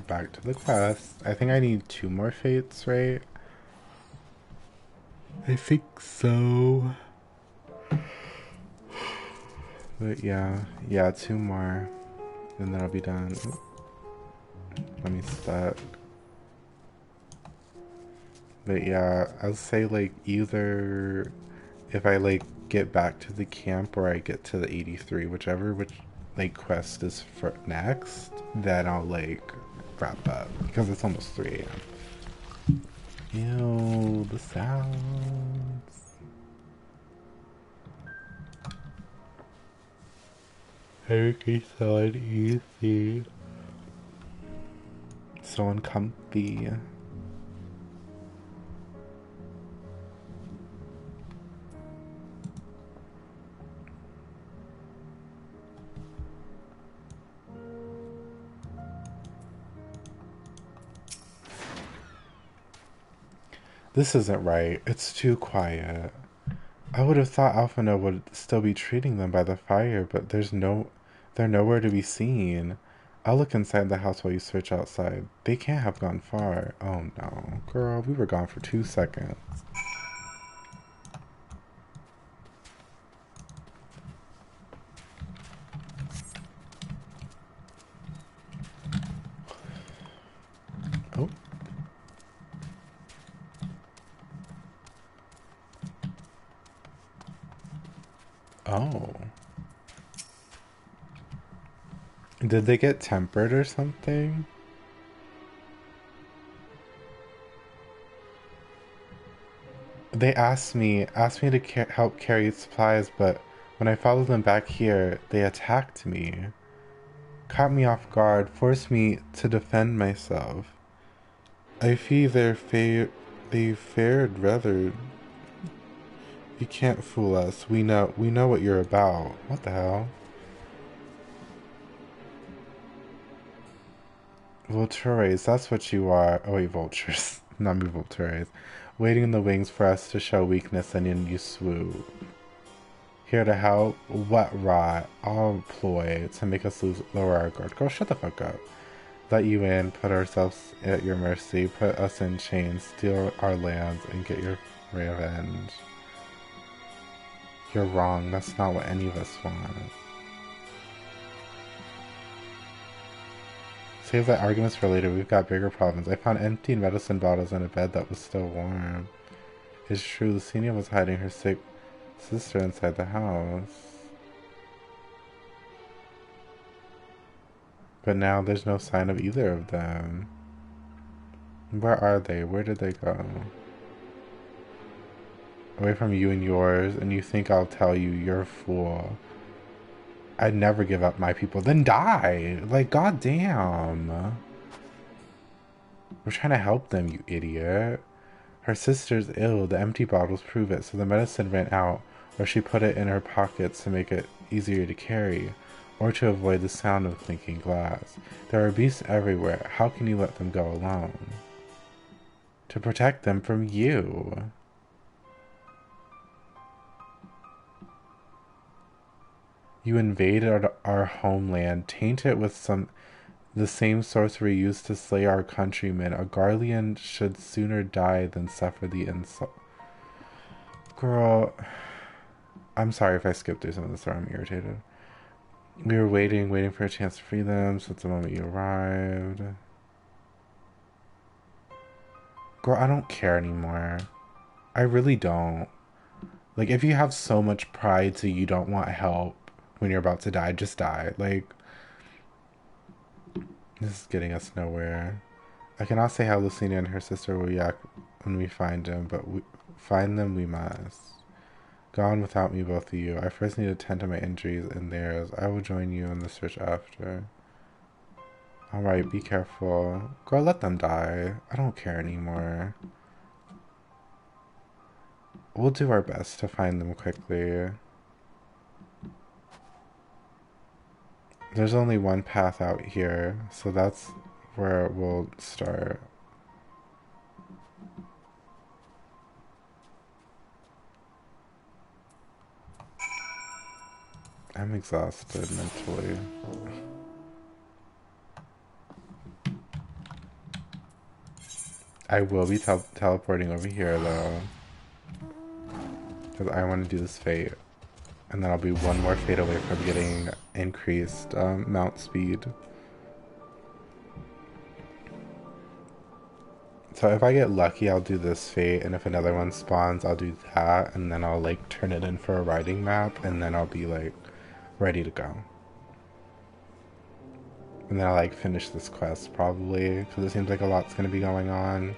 Back to the quest. I think I need 2 more fates, right? I think so. But yeah, 2 more. And then I'll be done. Let me start. But yeah, I'll say like either if I like get back to the camp or I get to the 83, whichever like quest is for next, then I'll like wrap up because it's almost 3 a.m. Ew, the sounds. Everything's so uneasy. So uncomfy. This isn't right. It's too quiet. I would have thought Alphina would still be treating them by the fire, but they're nowhere to be seen. I'll look inside the house while you search outside. They can't have gone far. Oh no. Girl, we were gone for 2 seconds. Oh. Oh. Did they get tempered or something? They asked me to help carry supplies, but when I followed them back here, they attacked me. Caught me off guard, forced me to defend myself. I fear they fared rather. You can't fool us. We know what you're about. What the hell? Vultures, that's what you are. Oh wait, vultures. Not me, vultures. Waiting in the wings for us to show weakness and then you swoop. Here to help? What rot? All ploy to make us lower our guard. Girl, shut the fuck up. Let you in, put ourselves at your mercy, put us in chains, steal our lands, and get your revenge. You're wrong. That's not what any of us want. Save that arguments for later. We've got bigger problems. I found empty medicine bottles in a bed that was still warm. It's true, Lucinia was hiding her sick sister inside the house. But now there's no sign of either of them. Where are they? Where did they go? Away from you and yours, and you think I'll tell you? You're a fool. I'd never give up my people. Then die! Like, goddamn. We're trying to help them, you idiot. Her sister's ill. The empty bottles prove it, so the medicine ran out, or she put it in her pockets to make it easier to carry, or to avoid the sound of clinking glass. There are beasts everywhere. How can you let them go alone? To protect them from you. You invaded our homeland, taint it with the same sorcery used to slay our countrymen. A guardian should sooner die than suffer the insult. Girl, I'm sorry if I skipped through some of this, or I'm irritated. We were waiting for a chance to free them since the moment you arrived. Girl, I don't care anymore. I really don't. Like, if you have so much pride so you don't want help when you're about to die, just die. Like, this is getting us nowhere. I cannot say how Lucina and her sister will react when we find them, but find them we must. Gone without me, both of you. I first need to tend to my injuries and theirs. I will join you in the search after. Alright, be careful. Girl, let them die. I don't care anymore. We'll do our best to find them quickly. There's only one path out here, so that's where we'll start. I'm exhausted mentally. I will be teleporting over here though, because I want to do this fate. And then I'll be one more fate away from getting increased mount speed. So if I get lucky, I'll do this fate, and if another one spawns, I'll do that, and then I'll like turn it in for a riding map, and then I'll be like ready to go. And then I'll like finish this quest probably, because it seems like a lot's gonna be going on,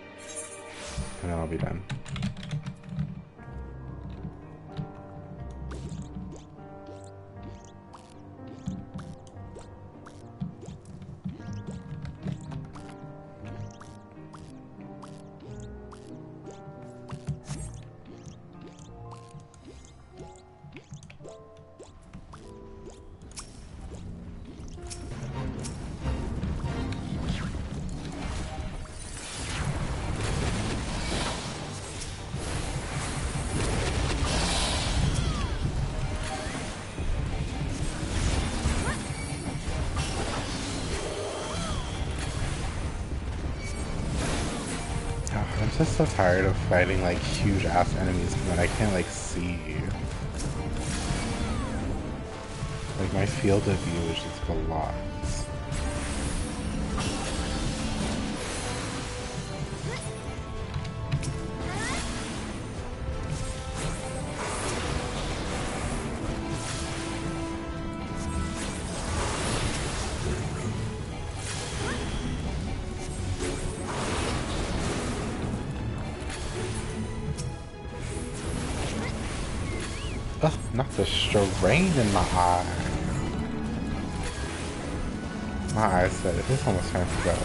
and then I'll be done. I'm just so tired of fighting like huge ass enemies when I can't like see. Like my field of view is just blocked. Ugh, not the strain in my eye. My eyes said it. It's almost time to go.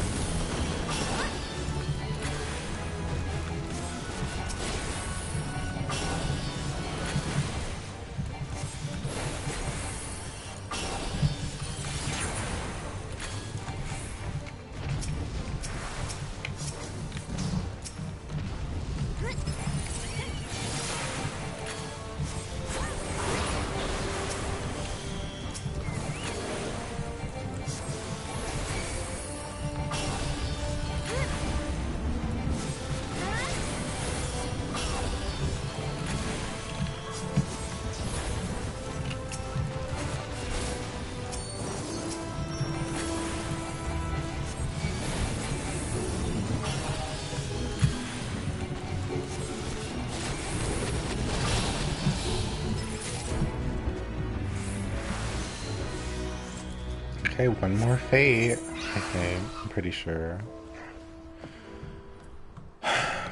Okay, one more fate, I think. I'm pretty sure.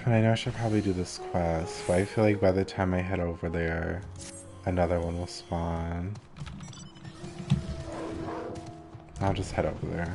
And I know I should probably do this quest, but I feel like by the time I head over there, another one will spawn. I'll just head over there.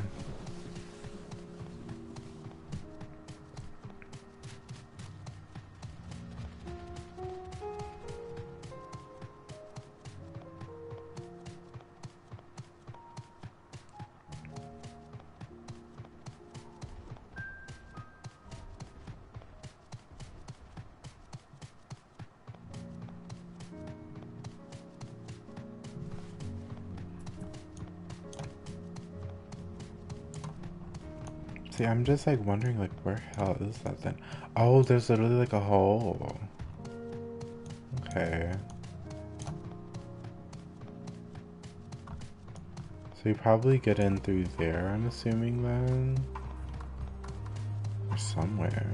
See, I'm just like wondering, like, where hell is that then? Oh, there's literally like a hole. Okay. So you probably get in through there, I'm assuming then? Or somewhere.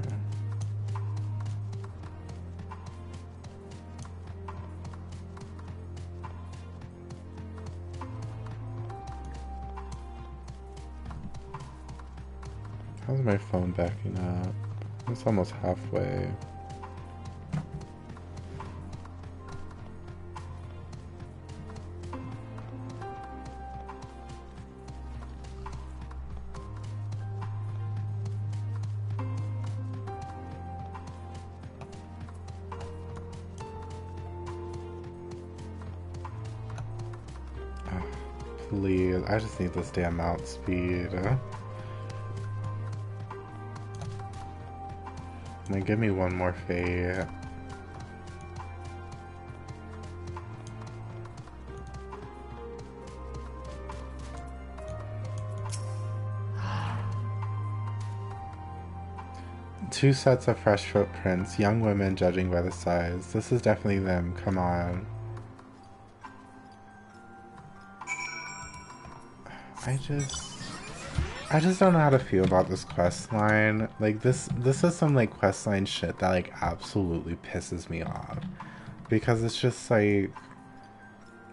How's my phone backing up? It's almost halfway. Oh, please, I just need this damn mount speed. Now give me one more fate. Two sets of fresh footprints, young women judging by the size. This is definitely them, come on. I just don't know how to feel about this quest line. Like this is some like quest line shit that like absolutely pisses me off. Because it's just like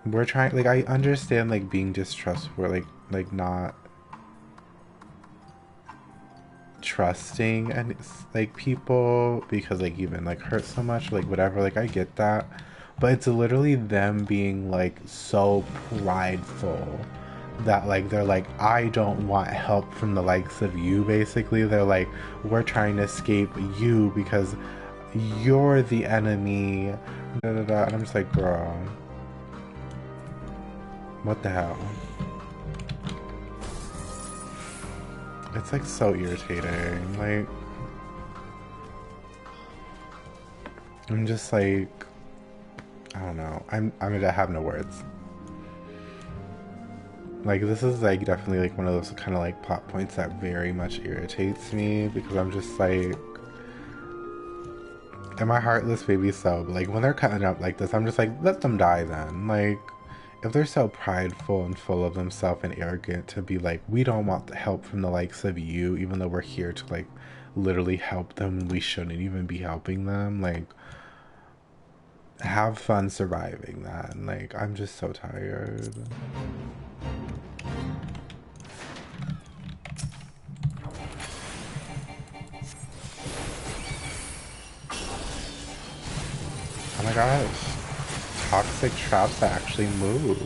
we're trying, like I understand like being distrustful, like not trusting and like people because like even like hurt so much, like whatever, like I get that. But it's literally them being like so prideful that like they're like, I don't want help from the likes of you. Basically they're like, we're trying to escape you because you're the enemy, da, da, da. And I'm just like, girl, what the hell? It's like so irritating. Like I'm just like, I don't know, I have no words. Like, this is, like, definitely, like, one of those kind of, like, plot points that very much irritates me, because I'm just, like, am I heartless? Maybe so, but, like, when they're cutting up like this, I'm just like, let them die then. Like, if they're so prideful and full of themselves and arrogant to be like, we don't want the help from the likes of you, even though we're here to, like, literally help them, we shouldn't even be helping them, like, have fun surviving that. And, like, I'm just so tired. Oh my gosh, toxic traps that actually move.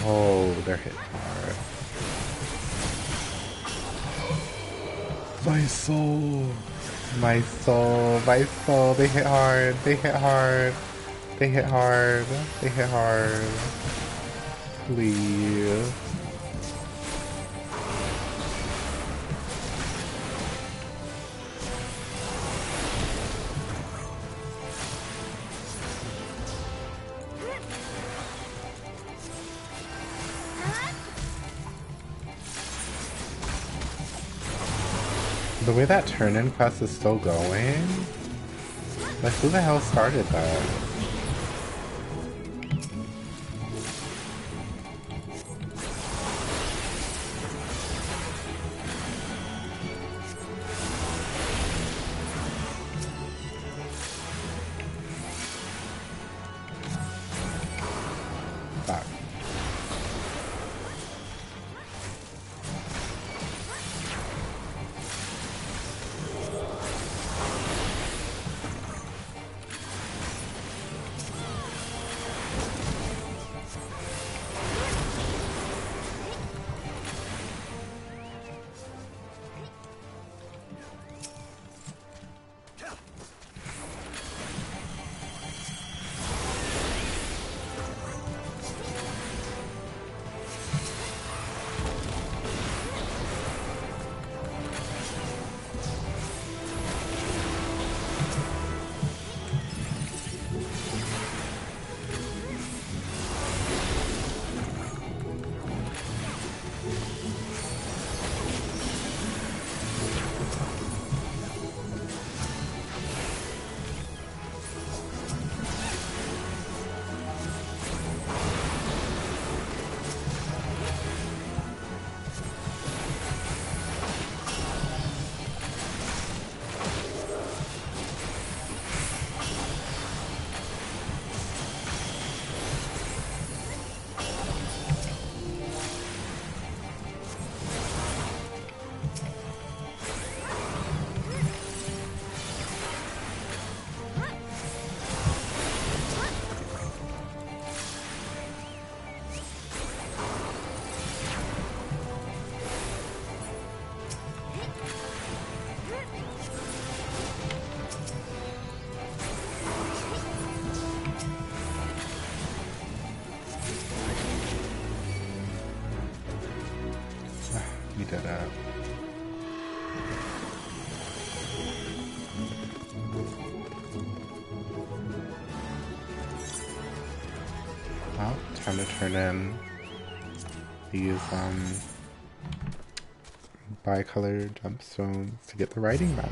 Oh, they're hit hard. My soul. My soul. My soul. They hit hard. They hit hard. They hit hard. They hit hard. Please. The way that turn-in quest is still going? Like, who the hell started that? Fuck. did it. Well, time to turn in these bicolor gemstones to get the writing back.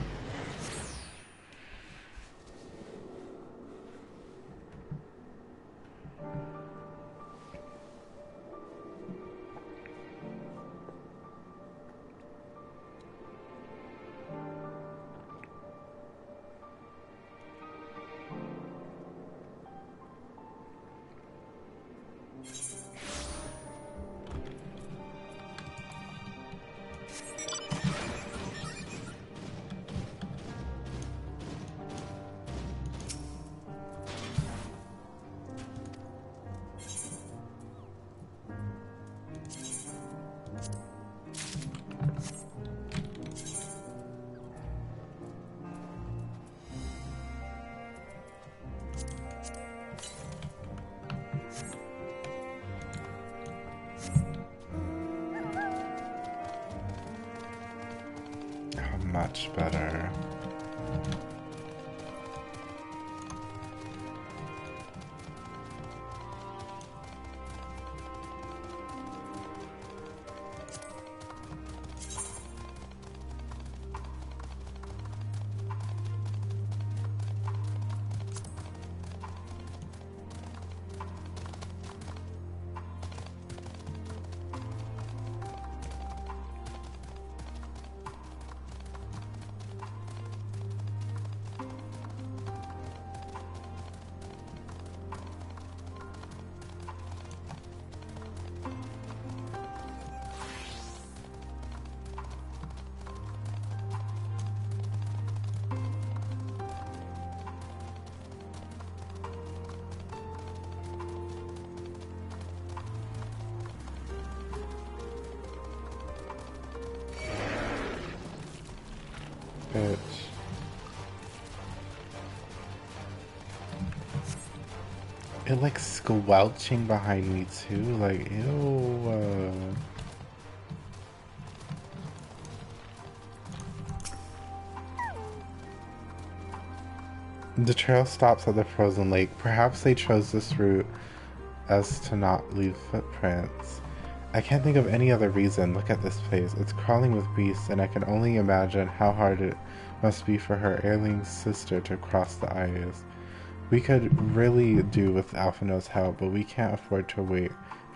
Much better. Bitch. It like squelching behind me too, like ew. The trail stops at the frozen lake. Perhaps they chose this route as to not leave footprints. I can't think of any other reason. Look at this place. It's crawling with beasts, and I can only imagine how hard it must be for her ailing sister to cross the ice. We could really do with Alphino's help, but we can't afford to wait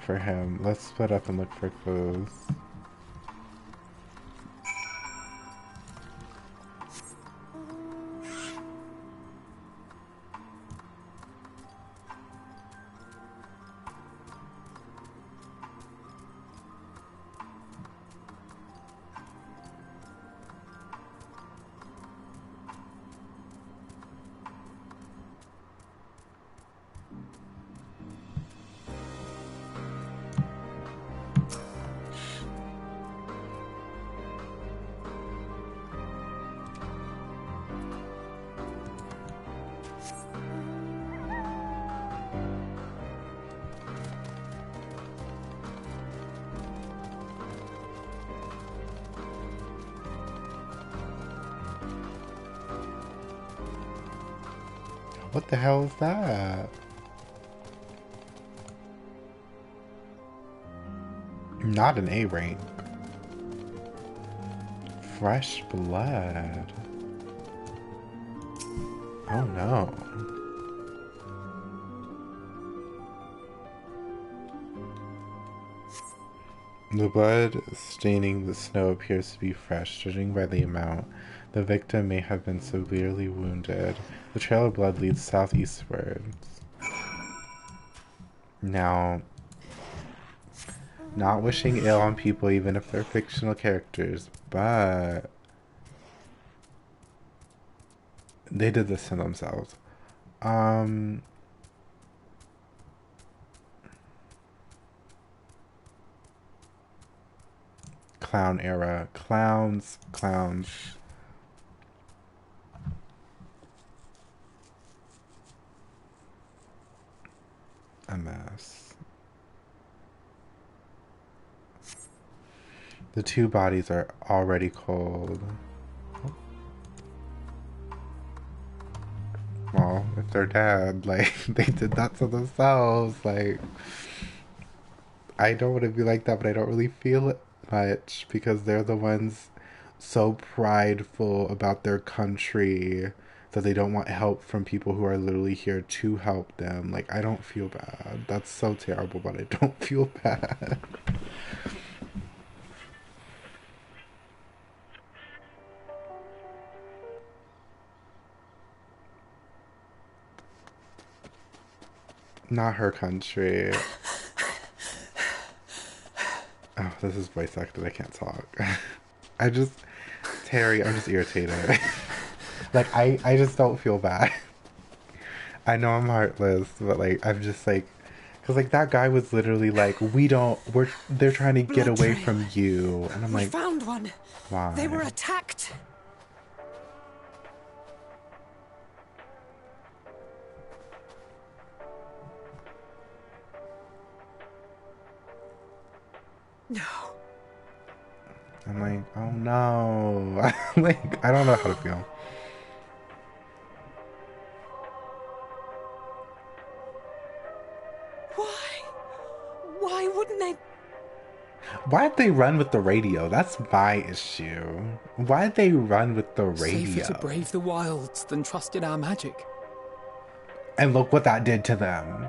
for him. Let's split up and look for clues. What the hell is that? Not an A rank. Fresh blood. Oh no. The blood staining the snow appears to be fresh, judging by the amount. The victim may have been severely wounded. The trail of blood leads southeastwards. Now, not wishing ill on people even if they're fictional characters, but they did this to themselves. Clown era. Clowns. A mess. The two bodies are already cold. Well, if they're dead, like, they did that to themselves, like, I don't want to be like that, but I don't really feel it much, because they're the ones so prideful about their country that they don't want help from people who are literally here to help them. Like, I don't feel bad. That's so terrible, but I don't feel bad. Not her country. Oh, this is voice acted. I can't talk. Terry, I'm just irritated. Like, I just don't feel bad. I know I'm heartless, but, like, I'm just, like, because, like, that guy was literally like, they're trying to get away from you. And I'm like, we found one. Why? They were attacked. No. I'm like, oh no. Like, I don't know how to feel. Why wouldn't they? Why'd they run with the radio? That's my issue. Why'd they run with the radio? Safer to brave the wilds than trust in our magic. And look what that did to them.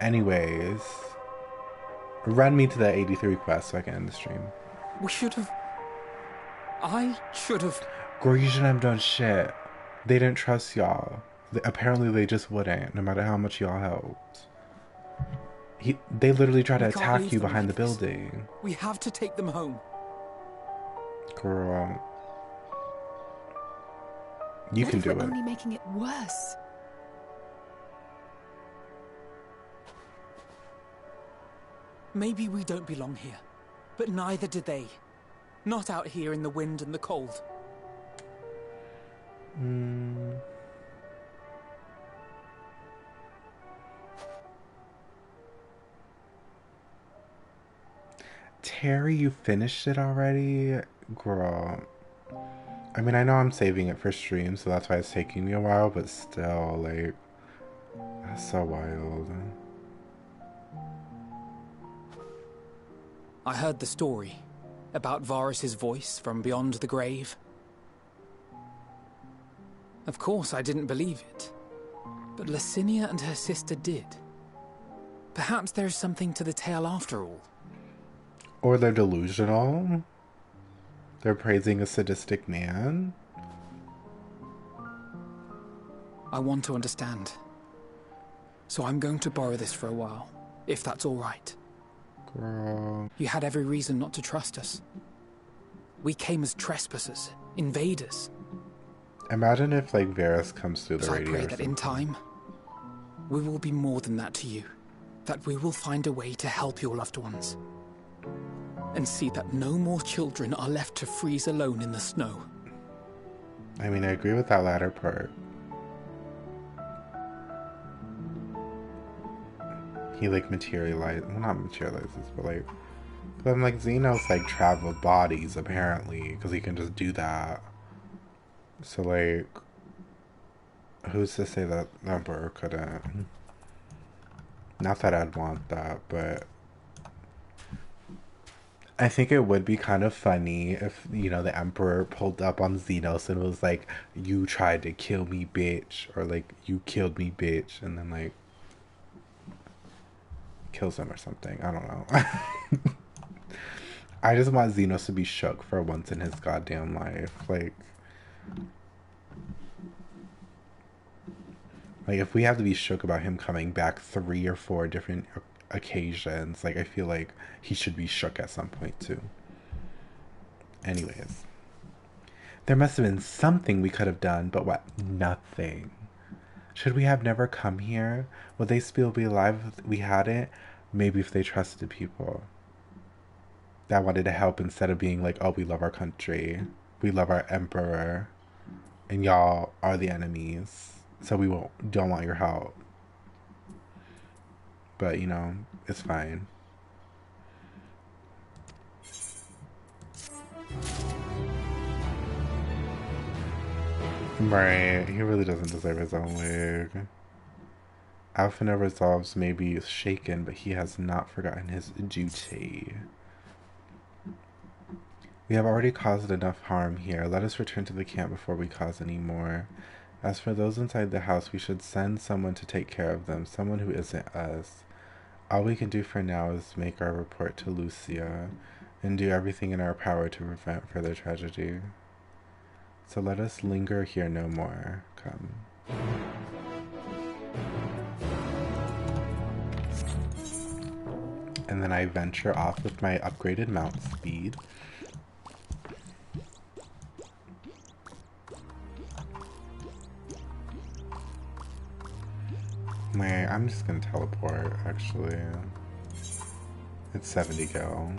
Anyways, run me to the 83 quest so I can end the stream. We should have... I should have... Girl, you shouldn't have done shit. They didn't trust y'all. Apparently they just wouldn't, no matter how much y'all helped. They literally tried to attack you behind the building. We have to take them home. Girl. You can do it. We're only making it worse. Maybe we don't belong here, but neither did they. Not out here in the wind and the cold. Terry, you finished it already? Girl. I mean, I know I'm saving it for stream, so that's why it's taking me a while, but still, like, that's so wild. I heard the story about Varus's voice from beyond the grave. Of course, I didn't believe it, but Licinia and her sister did. Perhaps there is something to the tale after all. Or they're delusional. They're praising a sadistic man. I want to understand. So I'm going to borrow this for a while, if that's all right. Girl. You had every reason not to trust us. We came as trespassers, invaders. Imagine if, like, Varys comes through the radio. I pray that in time, we will be more than that to you. That we will find a way to help your loved ones. And see that no more children are left to freeze alone in the snow. I mean, I agree with that latter part. He, like, materializes, well, not materializes, but, like, but I'm like, Xenos, like, traveled bodies, apparently, because he can just do that. So, like, who's to say that Emperor couldn't? Not that I'd want that, but I think it would be kind of funny if, you know, the Emperor pulled up on Xenos and was like, you tried to kill me, bitch, or, like, you killed me, bitch, and then, like, kills him or something. I don't know. I just want Xenos to be shook for once in his goddamn life. Like, if we have to be shook about him coming back 3 or 4 different occasions, like, I feel like he should be shook at some point too. Anyways, there must have been something we could have done, but what? Nothing. Should we have never come here? Would they still be alive if we hadn't? Maybe if they trusted people that wanted to help instead of being like, oh, we love our country, we love our emperor, and y'all are the enemies, so we don't want your help. But, you know, it's fine. Right, he really doesn't deserve his own wig. Alphina resolves may be shaken, but he has not forgotten his duty. We have already caused enough harm here. Let us return to the camp before we cause any more. As for those inside the house, we should send someone to take care of them, someone who isn't us. All we can do for now is make our report to Lucia, and do everything in our power to prevent further tragedy. So let us linger here no more. Come. And then I venture off with my upgraded mount speed. Wait, I'm just gonna teleport, actually. It's 70 go.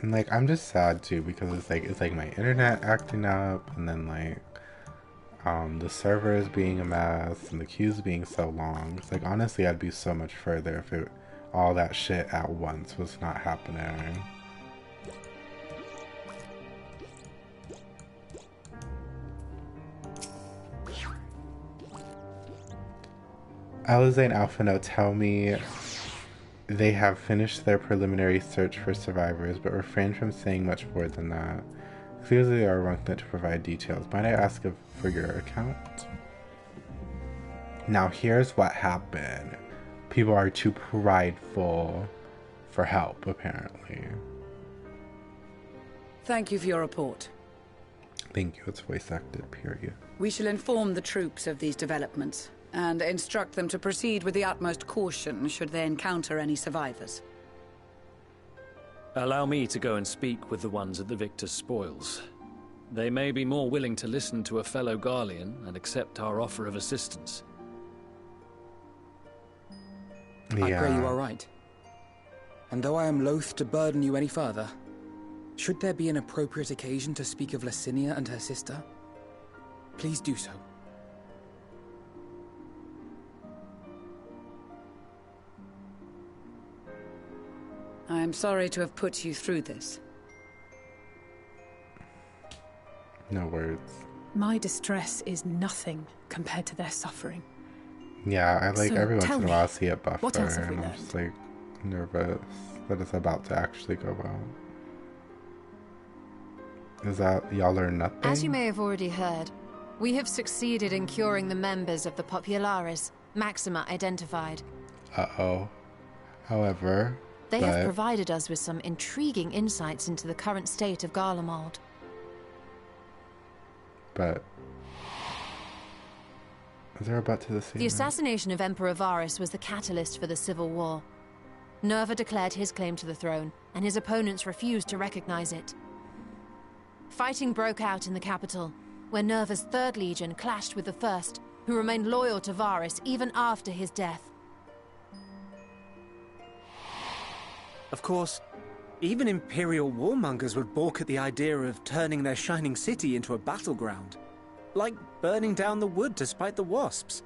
And like, I'm just sad too, because it's like my internet acting up, and then like the servers being a mess and the queues being so long. It's like, honestly, I'd be so much further if all that shit at once was not happening. Alize and Alphino tell me they have finished their preliminary search for survivors, but refrain from saying much more than that. Clearly they are reluctant to provide details. Might I ask for your account? Now here's what happened. People are too prideful for help, apparently. Thank you for your report. Thank you, it's voice acted, period. We shall inform the troops of these developments, and instruct them to proceed with the utmost caution should they encounter any survivors. Allow me to go and speak with the ones at the victor's spoils. They may be more willing to listen to a fellow Garlean and accept our offer of assistance. Yeah. I pray you are right. And though I am loath to burden you any further, should there be an appropriate occasion to speak of Licinia and her sister, please do so. I am sorry to have put you through this. No words. My distress is nothing compared to their suffering. Yeah, I like So, every once tell in a me, while see a buffer, what else have we and I'm just like nervous that it's about to actually go well. Is that y'all learn nothing? As you may have already heard, we have succeeded in curing the members of the Populares, Maxima identified. Uh-oh. However, They have provided us with some intriguing insights into the current state of Garlemald. But is there a but to the scene? The assassination of Emperor Varus was the catalyst for the civil war. Nerva declared his claim to the throne, and his opponents refused to recognize it. Fighting broke out in the capital, where Nerva's Third Legion clashed with the First, who remained loyal to Varus even after his death. Of course, even Imperial warmongers would balk at the idea of turning their shining city into a battleground. Like burning down the wood to spite the wasps.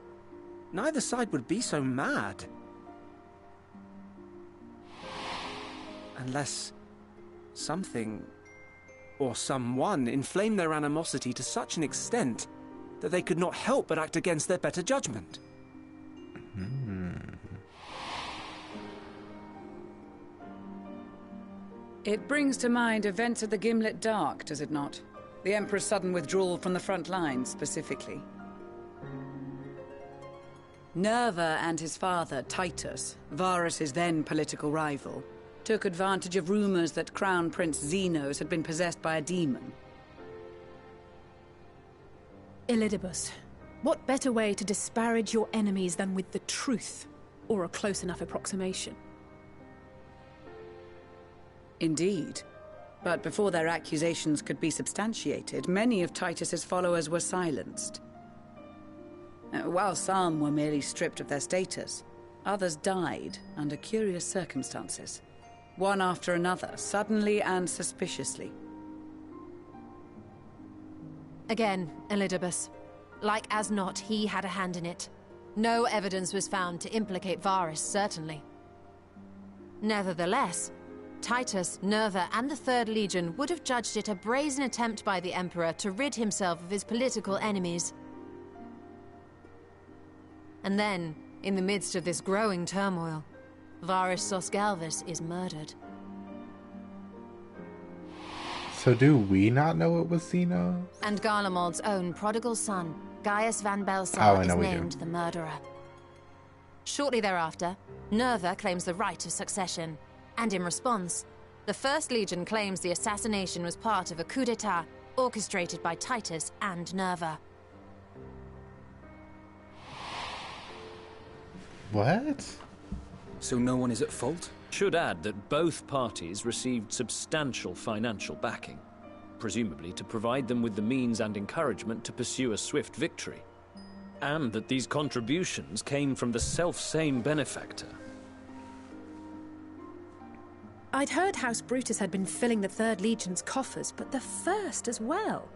Neither side would be so mad. Unless something or someone inflamed their animosity to such an extent that they could not help but act against their better judgment. It brings to mind events at the Gimlet Dark, does it not? The Emperor's sudden withdrawal from the front lines, specifically. Nerva and his father, Titus, Varus's then political rival, took advantage of rumors that Crown Prince Xenos had been possessed by a demon. Elidibus, what better way to disparage your enemies than with the truth, or a close enough approximation? Indeed. But before their accusations could be substantiated, many of Titus's followers were silenced. While some were merely stripped of their status, others died under curious circumstances. One after another, suddenly and suspiciously. Again, Elidibus, Like as not, he had a hand in it. No evidence was found to implicate Varus, certainly. Nevertheless, Titus, Nerva, and the Third Legion would have judged it a brazen attempt by the Emperor to rid himself of his political enemies. And then, in the midst of this growing turmoil, Varus Sosgalvus is murdered. So do we not know it was Xenos? And Garlemald's own prodigal son, Gaius van Belsar, is named the murderer. Shortly thereafter, Nerva claims the right of succession, and in response, the First Legion claims the assassination was part of a coup d'etat orchestrated by Titus and Nerva. What? So no one is at fault? Should add that both parties received substantial financial backing, presumably to provide them with the means and encouragement to pursue a swift victory, and that these contributions came from the self-same benefactor. I'd heard House Brutus had been filling the Third Legion's coffers, but the First as well.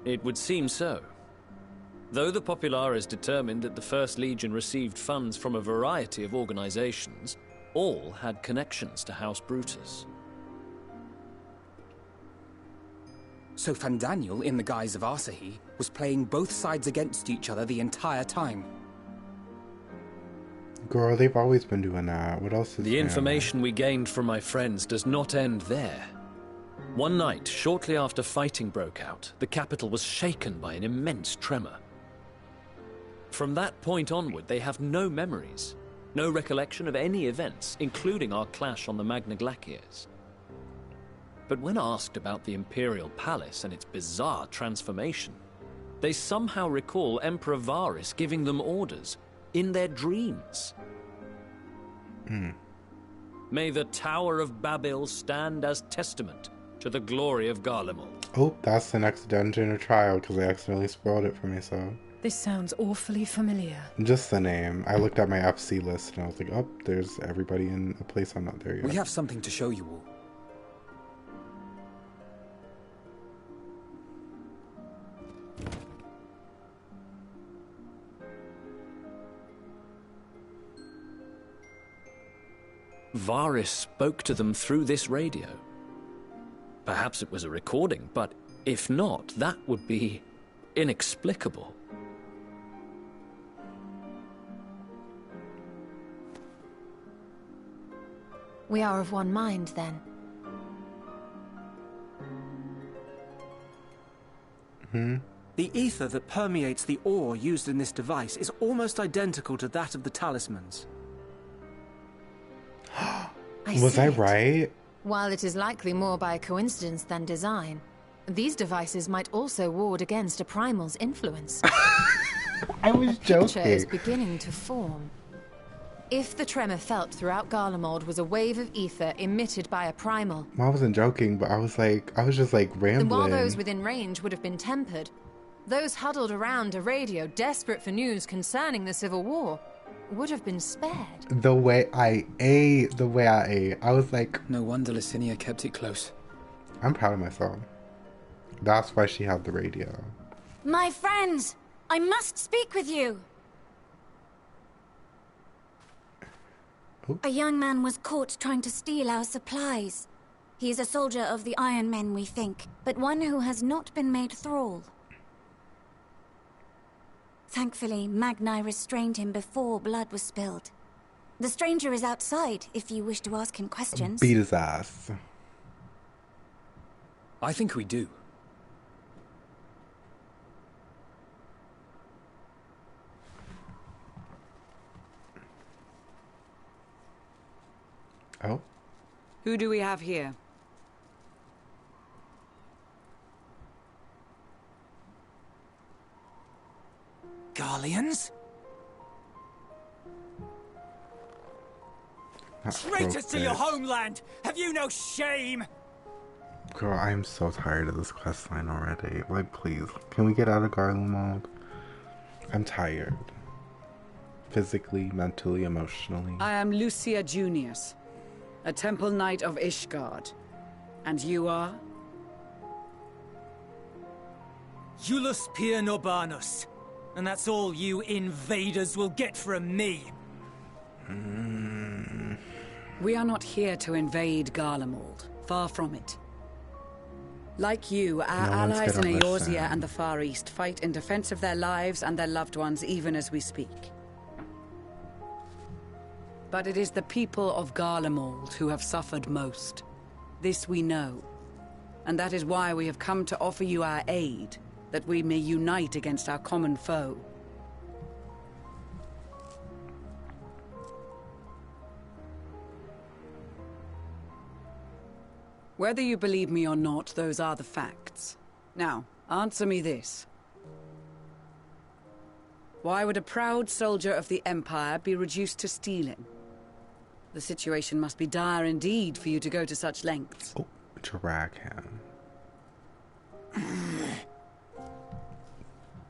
It would seem so. Though the Populares determined that the First Legion received funds from a variety of organizations, all had connections to House Brutus. So Fandaniel, in the guise of Asahi, was playing both sides against each other the entire time. Girl, they've always been doing that. What else is The information we gained from my friends does not end there. One night, shortly after fighting broke out, the capital was shaken by an immense tremor. From that point onward, they have no memories, no recollection of any events, including our clash on the Magna Glaciers. But when asked about the Imperial Palace and its bizarre transformation, they somehow recall Emperor Varus giving them orders in their dreams. May the Tower of Babel stand as testament to the glory of Garlemald. Oh, that's the next dungeon or trial because I accidentally spoiled it for myself. This sounds awfully familiar. Just the name. I looked at my FC list and I was like, oh, there's everybody in a place I'm not there yet. We have something to show you all. Varus spoke to them through this radio. Perhaps it was a recording, but if not, that would be inexplicable. We are of one mind, then. The ether that permeates the ore used in this device is almost identical to that of the talismans. Was I right? While it is likely more by coincidence than design, these devices might also ward against a primal's influence. I was The picture joking. is beginning to form. If the tremor felt throughout Garlemald was a wave of ether emitted by a primal, I wasn't joking, but I was just like then while rambling. those within range would have been tempered, those huddled around a radio desperate for news concerning the Civil War would have been spared. The way I ate, I was like... No wonder Licinia kept it close. I'm proud of myself. That's why she had the radio. My friends, I must speak with you. Ooh. A young man was caught trying to steal our supplies. He is a soldier of the Iron Men, we think, but one who has not been made thrall. Thankfully, Magni restrained him before blood was spilled. The stranger is outside, if you wish to ask him questions. Beat his ass. I think we do. Oh? Who do we have here? Garleans? Traitors to your homeland! Have you no shame? Girl, I am so tired of this quest line already. Like, please, can we get out of Garlemald? I'm tired. Physically, mentally, emotionally. I am Lucia Junius, a temple knight of Ishgard. And you are? Iulus Pier Norbanus. And that's all you invaders will get from me. We are not here to invade Garlemald. Far from it. Like you, our allies in Eorzea and the Far East fight in defense of their lives and their loved ones even as we speak. But it is the people of Garlemald who have suffered most. This we know. And that is why we have come to offer you our aid, that we may unite against our common foe. Whether you believe me or not, those are the facts. Now, answer me this. Why would a proud soldier of the Empire be reduced to stealing? The situation must be dire indeed for you to go to such lengths. Oh, drag him.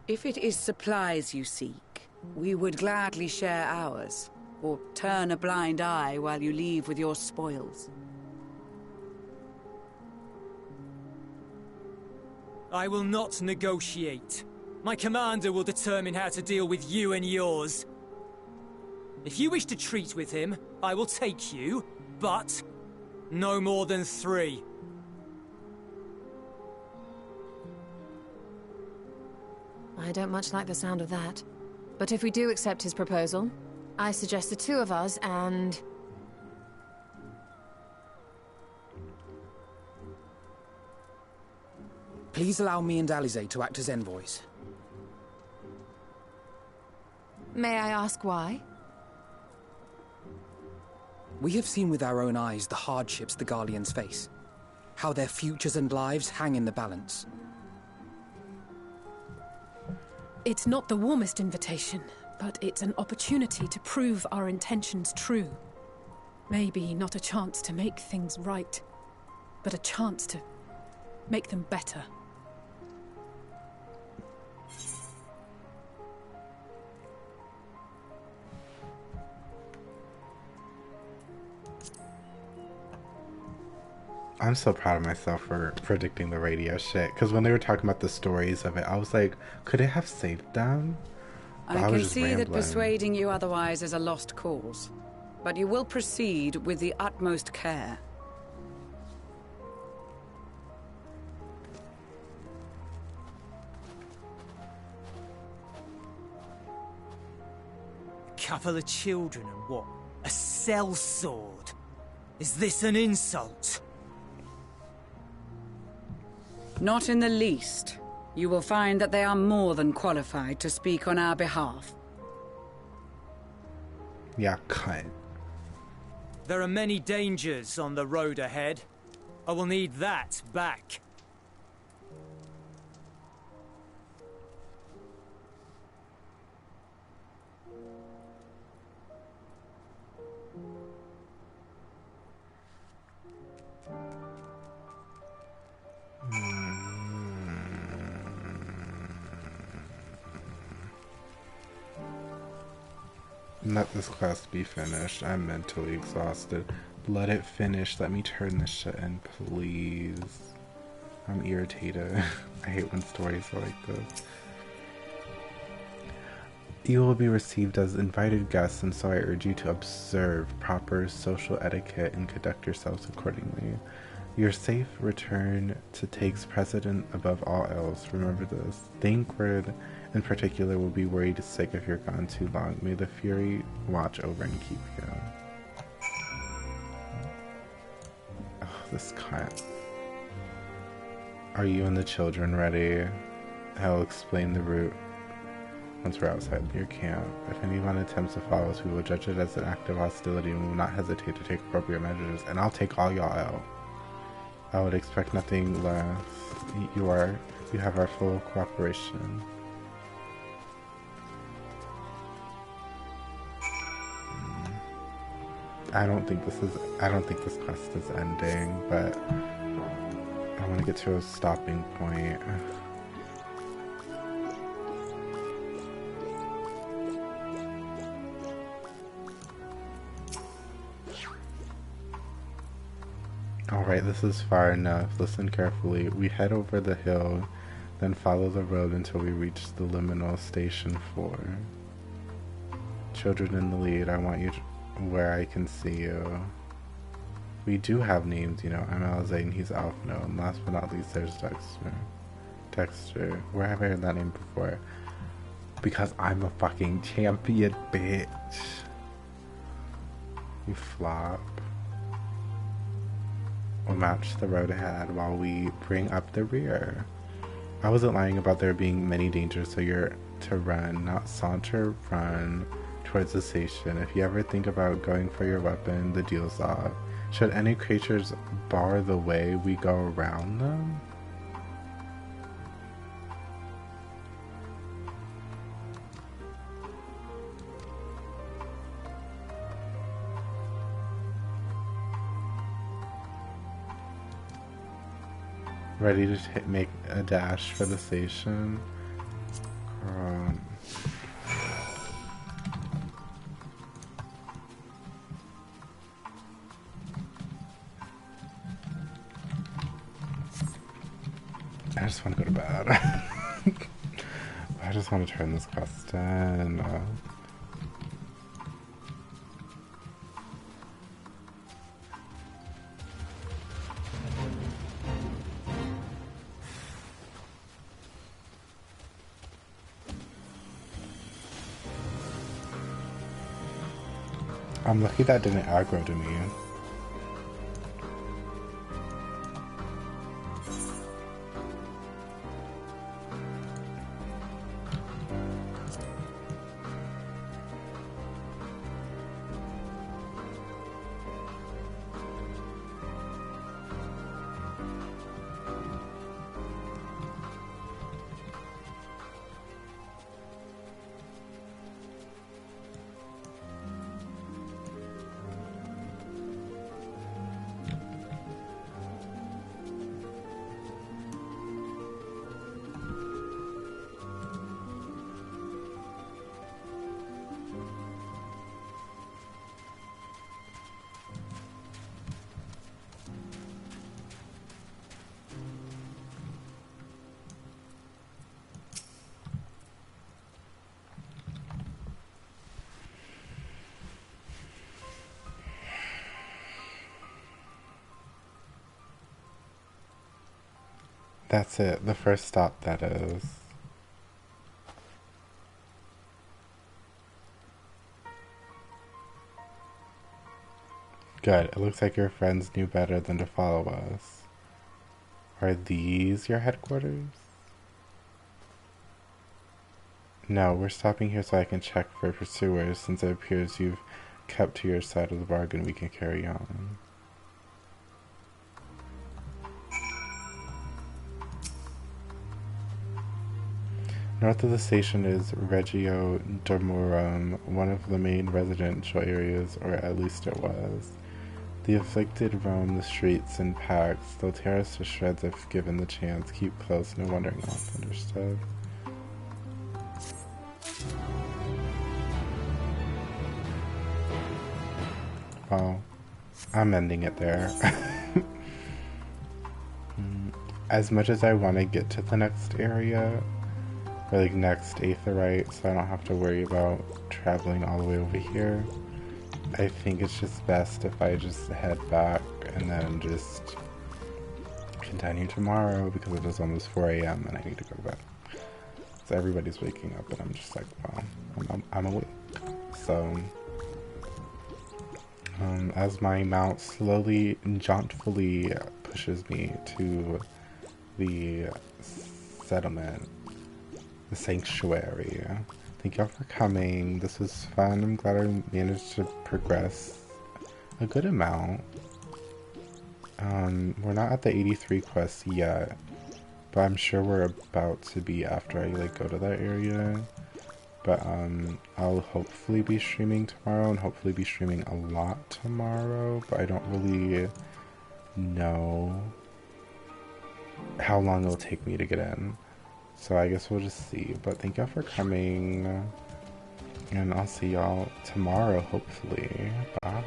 If it is supplies you seek, we would gladly share ours, or turn a blind eye while you leave with your spoils. I will not negotiate. My commander will determine how to deal with you and yours. If you wish to treat with him, I will take you, but no more than 3. I don't much like the sound of that. But if we do accept his proposal, I suggest the 2 of us and... Please allow me and Alize to act as envoys. May I ask why? We have seen with our own eyes the hardships the Garleans face. How their futures and lives hang in the balance. It's not the warmest invitation, but it's an opportunity to prove our intentions true. Maybe not a chance to make things right, but a chance to make them better. I'm so proud of myself for predicting the radio shit. Because when they were talking about the stories of it, I was like, could it have saved them? But I can see that persuading you otherwise is a lost cause. But you will proceed with the utmost care. A couple of children and what? A sellsword? Is this an insult? Not in the least. You will find that they are more than qualified to speak on our behalf. Yeah, cut. There are many dangers on the road ahead. I will need that back. Let this quest be finished. I'm mentally exhausted. Let it finish. Let me turn this shit in, please. I'm irritated. I hate when stories are like this. You will be received as invited guests, and so I urge you to observe proper social etiquette and conduct yourselves accordingly. Your safe return takes precedent above all else. Remember this. Thancred, in particular, will be worried sick if you're gone too long. May the Fury watch over and keep you. Oh, this cunt. Are you and the children ready? I'll explain the route once we're outside your camp. If anyone attempts to follow us, we will judge it as an act of hostility and will not hesitate to take appropriate measures. And I'll take all y'all out. I would expect nothing less. You have our full cooperation. I don't think this quest is ending, but I want to get to a stopping point. Alright, this is far enough. Listen carefully. We head over the hill Then follow the road until we reach the liminal station 4. Children in the lead, I want you where I can see you. We do have names, you know. I'm Alzane, he's Alphno, and last but not least, there's Dexter. Dexter. Where have I heard that name before? Because I'm a fucking champion, bitch. You flop. We'll match the road ahead while we bring up the rear. I wasn't lying about there being many dangers, so you're to run, not saunter, run towards the station. If you ever think about going for your weapon, the deal's off. Should any creatures bar the way, we go around them? Ready to make a dash for the station? I just want to go to bed. I just want to turn this quest in. I'm lucky that didn't aggro to me. That's it, the first stop, that is. Good, it looks like your friends knew better than to follow us. Are these your headquarters? No, we're stopping here so I can check for pursuers. Since it appears you've kept to your side of the bargain, we can carry on. North of the station is Regio Dormorum, one of the main residential areas, or at least it was. The afflicted roam the streets in packs. They'll tear us to shreds if given the chance. Keep close, no wandering off. Understood. Well, I'm ending it there. As much as I want to get to the next area, or like next Aetheryte, so I don't have to worry about traveling all the way over here, I think it's just best if I just head back and then just continue tomorrow, because it is almost 4 a.m. and I need to go to bed. So everybody's waking up and I'm just like, wow, I'm awake. So as my mount slowly and jauntfully pushes me to the settlement, the sanctuary. Thank y'all for coming. This was fun. I'm glad I managed to progress a good amount. We're not at the 83 quest yet, but I'm sure we're about to be after I like go to that area. But I'll hopefully be streaming tomorrow, and hopefully be streaming a lot tomorrow, but I don't really know how long it'll take me to get in. So I guess we'll just see. But thank y'all for coming, and I'll see y'all tomorrow, hopefully. Bye.